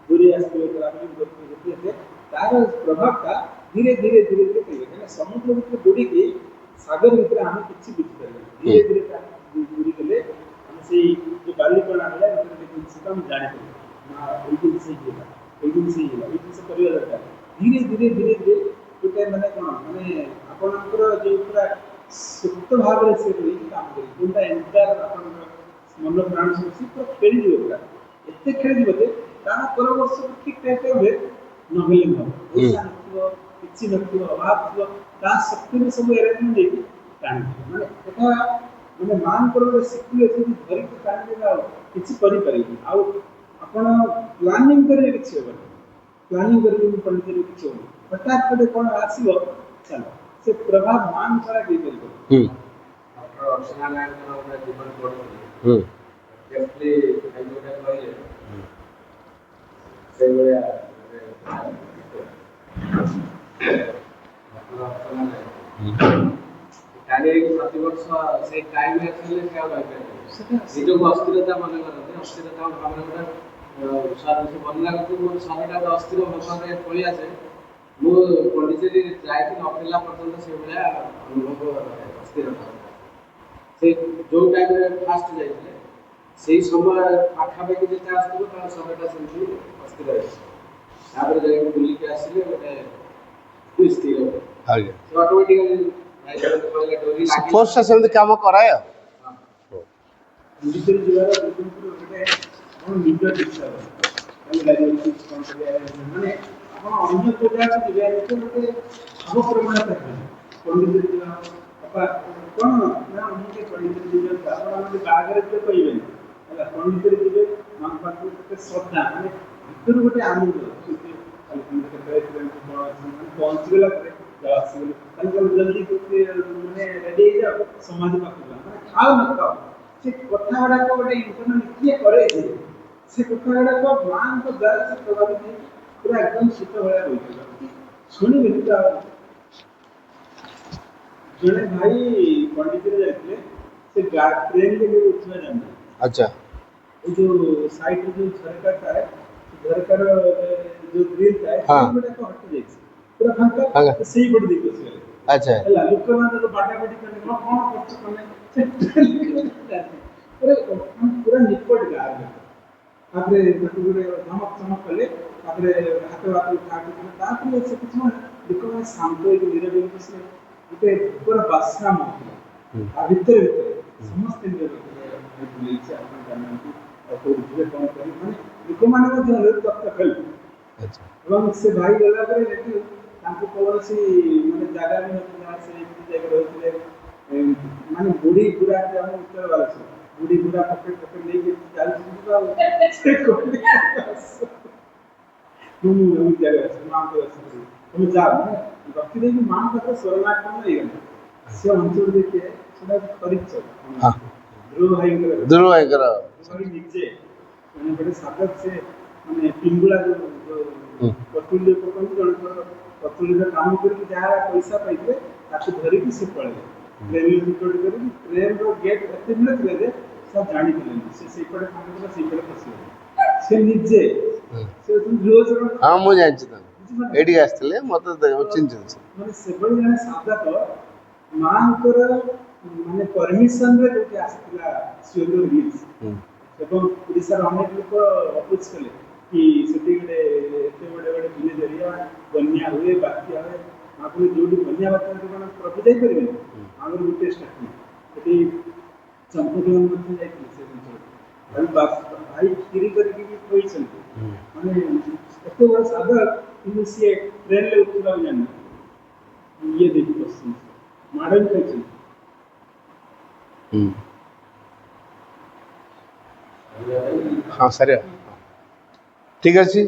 S4: ଦୂରେଇ ଆସିଥିବେ ଟ୍ରାଭେଲିଂ କରୁଥିବେ ଯେତେ ଯେତେ ତାର ପ୍ରଭାବଟା ଧୀରେ ଧୀରେ ଧୀରେ ଧୀରେ କରିବେ କାହିଁକିନା ସମୁଦ୍ର ଭିତରେ ବୁଡ଼ିକି ସାଗର ଭିତରେ ଆମେ କିଛି ବୁଝିପାରିବା ଧୀରେ ଧୀରେ ବୁଡ଼ିଗଲେ ଆମେ ସେଇ ଯେଉଁ ବାଲିକଣା ହେଲା ଭିତରେ ଜିନିଷଟା ଆମେ ଜାଣିପାରିବା ଏଇ ଜିନିଷ ହେଇଗଲା ଏଇ ଜିନିଷ ହେଇଗଲା ଏଇ ଜିନିଷ କରିବା ଦରକାର ଧୀରେ ଧୀରେ ଧୀରେ ଧୀରେ ଗୋଟେ ମାନେ କ'ଣ ମାନେ ଆପଣଙ୍କର ଯେଉଁ ପୁରା ସୁପ୍ତ ଭାବରେ ସେ ରହିକି କାମ କରିବେ ଯେଉଁଟା ଏଣ୍ଟାର ଆପଣଙ୍କର ମନ ପ୍ରାଣ ସବୁ ପୁରା ଖେଳିଯିବ ପୁରା ଏତେ ଖେଳିଯିବ ଯେ ତା ପର ବର୍ଷକୁ ଠିକ୍ ଟାଇମ୍ରେ ନହେଲେ ନହେବ ପଇସା ନଥିବ କିଛି ନଥିବ ଅଭାବ ଥିବ ତା ଶକ୍ତିରେ ସବୁ ଏରେଞ୍ଜମେଣ୍ଟ ଦେଇକି ଟାଣିଯିବ ମାନେ ଏଟା ମାନେ ମାଙ୍କର ଗୋଟେ ଶକ୍ତି ଅଛି ଧରିକି ଟାଣିଦେଲେ ଆଉ କିଛି କରିପାରିବେନି ଆଉ ଆପଣ ପ୍ଲାନିଂ କରିବେ କିଛି ହେବନି ପ୍ଲାନିଂ କରିବେ ପଣ୍ଡିଚେରୀ କିଛି ହେବନି ହଠାତ୍ ଗୋଟେ କ'ଣ ଆସିବ ଚାଲ ସେ ପ୍ରଭାବ ମାନ ଛଡ଼ା ଦେଇପାରିବ ସେଇଭଳିଆ ପ୍ରତିବର୍ଷ ସେଇ ଟାଇମ୍ରେ ଆସିଲେ ସେ ଆଉ ରହିପାରିବେ ନିଜକୁ ଅସ୍ଥିରତା ମନେ କରନ୍ତି ଅସ୍ଥିରତା ଭାବରେ ଗୋଟେ ଭଲ ଲାଗୁଛି ମୋ ଶରୀରଟା ଅସ୍ଥିର ଭାବରେ ପଳେଇ ଆସେ ମୁଁ ପଣ୍ଡିଚେରୀ ଯାଇକି ନ ଫେରିଲା ପର୍ଯ୍ୟନ୍ତ ସେଇଭଳିଆ ଅନୁଭବ ଅସ୍ଥିରତା ସେ ଯେଉଁ ଟାଇମ୍ରେ ଫାଷ୍ଟ ଯାଇଥିଲେ ସେଇ ସମୟ ପାଖାପାଖି ଯେତେ ଆସିଥିବ ତା ସମୟଟା ସେମିତି ଅସ୍ଥିର ହେଇଛି ତାପରେ ଯାଇକି ବୁଲିକି ଆସିଲେ ଗୋଟେ ସ୍ଥିର ଅଟୋମେଟିକାଲି
S3: ଫୋର୍ସଟା ସେମିତି କାମ କରାଏ ଆଉ
S4: ପଣ୍ଡିଚେରୀ ଯିବାର ଗୋଟେ ଆପଣ ନିଜ ଇଚ୍ଛା ମାନେ ଆପଣ ଅନ୍ୟ ଜାଗାକୁ ଯିବେ ଗୋଟେ ଭାବପ୍ରବଣତା ପଣ୍ଡିଚେରୀ ଯିବା କ'ଣ ନା ମୁଁ ଟିକେ ପଣ୍ଡିଚେରୀ ଯିବେ ଆପଣ ଆମେ ବାହାଘରେ ଯିବେ କହିବେନି ହେଲା ପଣ୍ଡିଚେରୀ ଯିବେ ମାଙ୍କ ପାଖକୁ ଗୋଟେ ଶ୍ରଦ୍ଧା ମାନେ ଭିତରୁ ଗୋଟେ ଆନନ୍ଦ ପହଞ୍ଚିଗଲା ପରେ ଆସିଗଲେ ତାହେଲେ ଜଲ୍ଦି ମାନେ ରେଡ଼ି ହେଇଯାଅ ସମାଜ ପାଖକୁ ମାନେ ଖାଅ ନ ଖାଅ ସେ କଥା ଗୁଡ଼ାକ ଗୋଟେ ଇଣ୍ଟରନାଲ କିଏ କରେ ସେ କଥା ଗୁଡ଼ାକ ମାଙ୍କ ଦ୍ୱାରା ସେ ପ୍ରଭାବିତ ହେଇକି ପୁରା ଏକଦମ ଶୀତ ଭଳିଆ ରହିଥିଲା ଶୁଣିବେନି ତ ଜଣେ ଭାଇ ପଣ୍ଡିଚେରୀ ଯାଇଥିଲେ ସେ ଟ୍ରେନରେ କେବେ ଉଠିବା ଜାଣିନାହାନ୍ତି
S3: ଆଚ୍ଛା
S4: ଏ ଯେଉଁ ସାଇଡ଼ରେ ଯେଉଁ ଝରକା ଥାଏ ଝରକାର ଯେଉଁ ଗ୍ରିଲ୍ ଥାଏ ସେଗୁଡ଼ାକ ହଟି ଯାଇଛି ପୁରା ଫାଙ୍କା ସେଇପଟେ ଦେଇକି ଆସିଗଲେ
S3: ଆଚ୍ଛା
S4: ହେଲା ଲୋକମାନେ ବାଟାବାଟି କଲେ କ'ଣ କରୁଛ ତମେ ପୁରା ନିକଟ ଗାଁ ତାପରେ ତାକୁ ଗୋଟେ ଧମକ ଚମକ କଲେ ତାପରେ ହାତ କାଟିଥିଲେ ତାପରେ ସେ କିଛି ଲୋକମାନେ ଶାନ୍ତ ହେଇକି ନିରବ ହେଇକି ବସିଲେ ଗୋଟେ ପୁରା ବାସ୍ନା ମହଥିଲା ତା ଭିତରେ ଭିତରେ ସମସ୍ତେ ବୁଲେଇଛି ଆପଣ ଜାଣିନାହାନ୍ତି ଯିବେ କ'ଣ କରିବେ ମାନେ ଲୋକମାନେ ମଧ୍ୟ ତତ୍ତ୍ୱ ଖେଳିବେ
S3: ଆଚ୍ଛା
S4: ଏବଂ ସେ ଭାଇ ଗଲା ପରେ ଏଠି ତାଙ୍କୁ କୌଣସି ମାନେ ଜାଗା ବି ନଥିଲା ସେ ଏମିତି ଯାଇକି ରହୁଥିଲେ ମାନେ ବୁଢ଼ୀ ବୁଢ଼ା ଆମ ଉତ୍ତର ବାଲେଶ୍ୱର ବୁଢ଼ୀ ବୁଢ଼ା ପକେଟ ନେଇକି ଚାଲିଛନ୍ତି ତ ସେ କହିଲେ ମୁଁ ଏମିତି ଜାଗାରେ ଅଛି ମାଆଙ୍କୁ ଆସିବି তুমি যাও মানে রক্তি ଦେଇକି ମାଆଙ୍କ ପାଖରେ ଶରଣାର୍ପଣ ହେଇଗଲେ ସେ ଅଞ୍ଚଳ ଦେଖିବେ ସେଟା କରିଛ
S3: ହଁ
S4: ଧ୍ରୁବ ଭାଇଙ୍କର
S3: ଧ୍ରୁବ ଭାଇଙ୍କର
S4: ନିଜେ ମାନେ ଗୋଟେ ସାଧକ ସେ ମାନେ ପିଙ୍ଗୁଳା କତୁଲ୍ୟ ପକାନ୍ତି ଜଣଙ୍କର କତୁଲ୍ୟର କାମ କରିକି ଯାହା ପଇସା ପାଇଥିଲେ ତାକୁ ଧରିକି ସେ ପଳେଇଲେ ଟ୍ରେନରେ ଟିକଟ କରିକି ଟ୍ରେନର ଗେଟ୍ ଏତେ ଭିଡ଼ ଥିଲା ଯେ ସେ ଜାଣିପାରିଲେନି ସେ ସେଇପଟେ କାମ କଲା ସେଇପଟେ ପଶିଗଲେ ସେ ନିଜେ ସେ ଧ୍ରୁବ
S3: ହଁ ମୁଁ ଜାଣିଛି ତାଙ୍କୁ ଏଇଠିକି ଆସିଥିଲେ ମତେ ଚିହ୍ନିଛନ୍ତି
S4: ମାନେ ସେଭଳି ଜଣେ ସାଧକ ମାଙ୍କର ମାନେ ପରମିସନରେ ଯୋଉଠି ଆସିଥିଲା ସିଓର ହିଲ୍ସ ଏବଂ ଓଡ଼ିଶାର ଅନେକ ଲୋକ ଅପୋଜ କଲେ କି ସେଠି ଗୋଟେ ଏତେ ବଡ଼ ବଡ଼ ଭିଲେଜ ଏରିଆ ବନ୍ୟା ହୁଏ ବାତ୍ୟା ହୁଏ ଆପଣ ଯୋଉଠି ବନ୍ୟା ବାତ୍ୟା କ'ଣ ପ୍ରଭୁ ଯାଇପାରିବେନି ଆମର ଗୋଟେ ଷ୍ଟାର୍ଟିଂ ସେଠି ଚମ୍ପକଲାଲ ମଧ୍ୟ ଯାଇଥିଲେ ସେ ଅଞ୍ଚଳରେ ଭାଇ କ୍ଷୀରି କରିକି ବି କହିଛନ୍ତି ମାନେ ଏତେ ବଡ଼ ସାଧକ କିନ୍ତୁ ସିଏ ଟ୍ରେନରେ ଉଠିବାକୁ ଜାଣିନାହାନ୍ତି ଇଏ ଦେଇକି ବସିଛନ୍ତି ମାଡ଼ ବି ଖାଇଛନ୍ତି
S3: ହଁ ସାର୍ ଠିକ୍ ଅଛି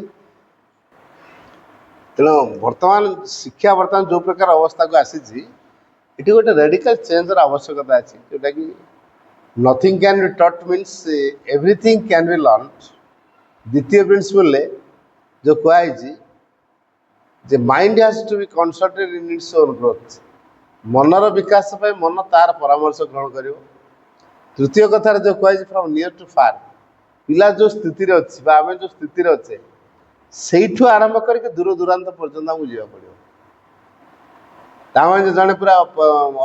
S3: ତେଣୁ ବର୍ତ୍ତମାନ ଶିକ୍ଷା ବର୍ତ୍ତମାନ ଯେଉଁ ପ୍ରକାର ଅବସ୍ଥାକୁ ଆସିଛି ଏଠି ଗୋଟେ ରେଡ଼ିକାଲ ଚେଞ୍ଜର ଆବଶ୍ୟକତା ଅଛି ଯେଉଁଟାକି nothing can be taught means everything can be learn ଦ୍ୱିତୀୟ ପ୍ରିନ୍ସିପଲ୍ରେ ଯେଉଁ କୁହାଯାଇଛି ଯେ mind has to be concentrate in its own growth ମନର ବିକାଶ ପାଇଁ ମନ ତାର ପରାମର୍ଶ ଗ୍ରହଣ କରିବ ତୃତୀୟ କଥାରେ ଯେଉଁ କୁହାଯାଇଛି ଫ୍ରମ୍ ନିୟର ଟୁ ଫାର୍ ପିଲା ଯେଉଁ ସ୍ଥିତିରେ ଅଛି ବା ଆମେ ଯେଉଁ ସ୍ଥିତିରେ ଅଛେ ସେଇଠୁ ଆରମ୍ଭ କରିକି ଦୂର ଦୂରାନ୍ତ ପର୍ଯ୍ୟନ୍ତ ଆମକୁ ଯିବାକୁ ପଡ଼ିବ ତାମାନେ ଜଣେ ପୁରା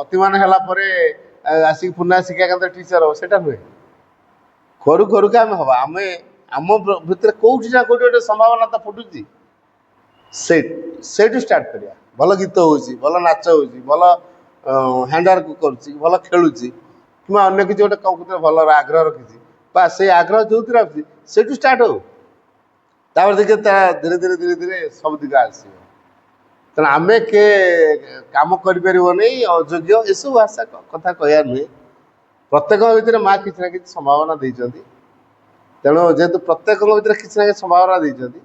S3: ଅତିମାନ ହେଲା ପରେ ଆସିକି ପୁନଃ ଶିକ୍ଷା କେନ୍ଦ୍ର ଟିଚର ହେବ ସେଇଟା ନୁହେଁ କରୁ କରୁକା ଆମେ ହେବା ଆମେ ଆମ ଭିତରେ କେଉଁଠି ନା କେଉଁଠି ଗୋଟେ ସମ୍ଭାବନା ତ ଫୁଟୁଛି ସେଇଠୁ ଷ୍ଟାର୍ଟ କରିବା ଭଲ ଗୀତ ହେଉଛି ଭଲ ନାଚ ହେଉଛି ଭଲ ହ୍ୟାଣ୍ଡୱାର୍କ କରୁଛି ଭଲ ଖେଳୁଛି କିମ୍ବା ଅନ୍ୟ କିଛି ଗୋଟେ କେଉଁଥିରେ ଭଲ ଆଗ୍ରହ ରଖିଛି ବା ସେଇ ଆଗ୍ରହ ଯେଉଁଥିରେ ଆସୁଛି ସେଇଠୁ ଷ୍ଟାର୍ଟ ହଉ ତାପରେ ଦେଖିବେ ତା ଧୀରେ ଧୀରେ ଧୀରେ ଧୀରେ ସବୁ ଦିଗ ଆସିବ ତେଣୁ ଆମେ କିଏ କାମ କରିପାରିବନି ଅଯୋଗ୍ୟ ଏସବୁ ଭାଷା କଥା କହିବା ନୁହେଁ ପ୍ରତ୍ୟେକଙ୍କ ଭିତରେ ମା କିଛି ନା କିଛି ସମ୍ଭାବନା ଦେଇଛନ୍ତି ତେଣୁ ଯେହେତୁ ପ୍ରତ୍ୟେକଙ୍କ ଭିତରେ କିଛି ନା କିଛି ସମ୍ଭାବନା ଦେଇଛନ୍ତି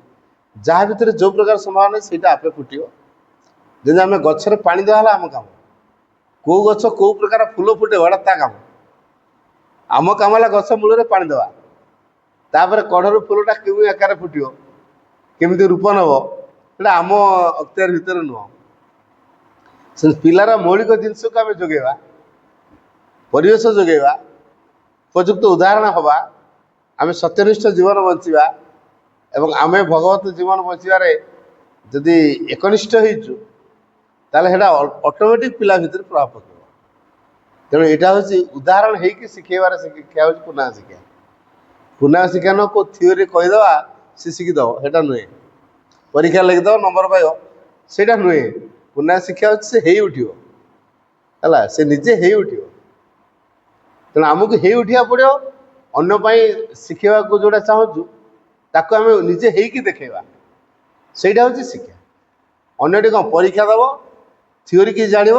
S3: ଯାହା ଭିତରେ ଯେଉଁ ପ୍ରକାର ସମ୍ଭାବନା ସେଇଟା ଆପେ ଫୁଟିବ ଯେମିତି ଆମେ ଗଛରେ ପାଣି ଦେବା ହେଲା ଆମ କାମ କେଉଁ ଗଛ କେଉଁ ପ୍ରକାର ଫୁଲ ଫୁଟିବ ଏଇଟା ତା କାମ ଆମ କାମ ହେଲା ଗଛ ମୂଳରେ ପାଣି ଦେବା ତାପରେ କଢ଼ରୁ ଫୁଲଟା କେଉଁ ଆକାରରେ ଫୁଟିବ କେମିତି ରୂପ ନେବ ସେଇଟା ଆମ ଅକ୍ତିଆର ଭିତରେ ନୁହଁ ସେ ପିଲାର ମୌଳିକ ଜିନିଷକୁ ଆମେ ଯୋଗାଇବା ପରିବେଶ ଯୋଗାଇବା ଉପଯୁକ୍ତ ଉଦାହରଣ ହେବା ଆମେ ସତ୍ୟନିଷ୍ଠ ଜୀବନ ବଞ୍ଚିବା ଏବଂ ଆମେ ଭଗବତ ଜୀବନ ବଞ୍ଚିବାରେ ଯଦି ଏକନିଷ୍ଠ ହେଇଛୁ ତାହେଲେ ସେଇଟା ଅଟୋମେଟିକ୍ ପିଲା ଭିତରେ ପ୍ରଭାବ ପକାଇବ ତେଣୁ ଏଇଟା ହେଉଛି ଉଦାହରଣ ହେଇକି ଶିଖେଇବାର ଶିକ୍ଷା ହେଉଛି ପୁନଃ ଶିକ୍ଷା ପୁନଃ ଶିକ୍ଷା ନ କେଉଁ ଥିଓରି କହିଦେବା ସେ ଶିଖିଦେବ ସେଇଟା ନୁହେଁ ପରୀକ୍ଷା ଲେଖିଦେବ ନମ୍ବର ପାଇବ ସେଇଟା ନୁହେଁ ପୁନଃ ଶିକ୍ଷା ହେଉଛି ସେ ହେଇ ଉଠିବ ହେଲା ସେ ନିଜେ ହେଇ ଉଠିବ ତେଣୁ ଆମକୁ ହେଇ ଉଠିବାକୁ ପଡ଼ିବ ଅନ୍ୟ ପାଇଁ ଶିଖେଇବାକୁ ଯେଉଁଟା ଚାହୁଁଛୁ ତାକୁ ଆମେ ନିଜେ ହେଇକି ଦେଖେଇବା ସେଇଟା ହେଉଛି ଶିକ୍ଷା ଅନ୍ୟଟି କ'ଣ ପରୀକ୍ଷା ଦେବ ଥିଓରି କିଛି ଜାଣିବ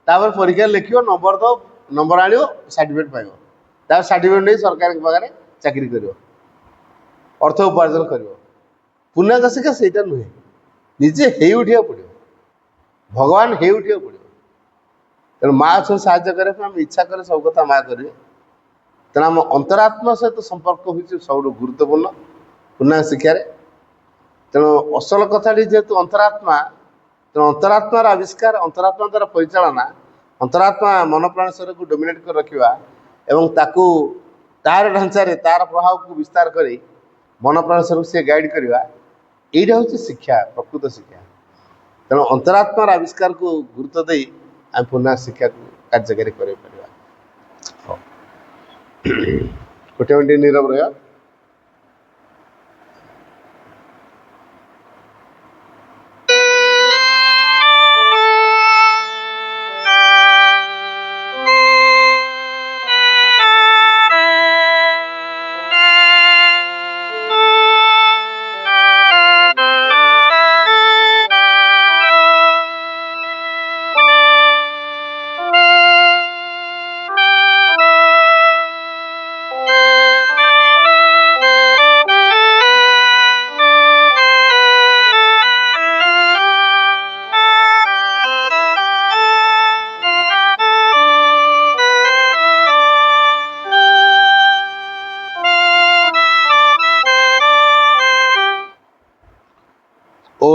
S3: ତାପରେ ପରୀକ୍ଷାରେ ଲେଖିବ ନମ୍ବର ଦେବ ନମ୍ବର ଆଣିବ ସାର୍ଟିଫିକେଟ୍ ପାଇବ ତାପରେ ସାର୍ଟିଫିକେଟ୍ ନେଇ ସରକାରଙ୍କ ପାଖରେ ଚାକିରି କରିବ ଅର୍ଥ ଉପାର୍ଜନ କରିବ ପୁନଃ ଶିକ୍ଷା ସେଇଟା ନୁହେଁ ନିଜେ ହେଇ ଉଠିବାକୁ ପଡ଼ିବ ଭଗବାନ ହେଇ ଉଠିବାକୁ ପଡ଼ିବ ତେଣୁ ମା ଅଛନ୍ତି ସାହାଯ୍ୟ କରିବା ପାଇଁ ଆମେ ଇଚ୍ଛା କଲେ ସବୁ କଥା ମା କରିବେ ତେଣୁ ଆମ ଅନ୍ତରାତ୍ମା ସହିତ ସମ୍ପର୍କ ହେଉଛି ସବୁଠୁ ଗୁରୁତ୍ୱପୂର୍ଣ୍ଣ ପୁନଃ ଶିକ୍ଷାରେ ତେଣୁ ଅସଲ କଥାଟି ଯେହେତୁ ଅନ୍ତରାତ୍ମା ତେଣୁ ଅନ୍ତରାତ୍ମାର ଆବିଷ୍କାର ଅନ୍ତରାତ୍ମା ଦ୍ୱାରା ପରିଚାଳନା ଅନ୍ତରାତ୍ମା ମନ ପ୍ରାଣ ଶରୀରକୁ ଡୋମିନେଟ୍ କରି ରଖିବା ଏବଂ ତାକୁ ତାର ଢାଞ୍ଚାରେ ତାର ପ୍ରଭାବକୁ ବିସ୍ତାର କରି ମନ ପ୍ରାଣ ଶରୀରକୁ ସେ ଗାଇଡ଼ କରିବା ଏଇଟା ହେଉଛି ଶିକ୍ଷା ପ୍ରକୃତ ଶିକ୍ଷା ତେଣୁ ଅନ୍ତରାତ୍ମାର ଆବିଷ୍କାରକୁ ଗୁରୁତ୍ୱ ଦେଇ ଆମେ ପୁନଃ ଶିକ୍ଷାକୁ କାର୍ଯ୍ୟକାରୀ କରିପାରିବା ଗୋଟେ ମିନିଟ୍ ନୀରବ ରହିବା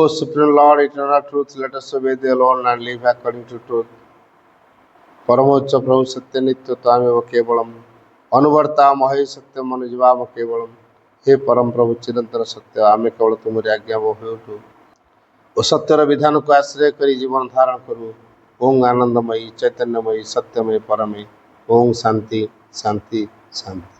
S3: Supreme Lord, eternal truth, let us obey the Lord and live according to truth. परमोच्च प्रभु सत्य नित्य तामेव केवलम अनुवर्ता महे सत्यम अनुजीवाम केवलम। हे परम प्रभु चिरंतन सत्य, आमे केवल तुमरी आज्ञा बहु ओ सत्यर विधान को आश्रय करी जीवन धारण करूँ। ओं आनंदमयी, चैतन्यमयी, सत्यमय, परमय, ओं शांति शांति शांति।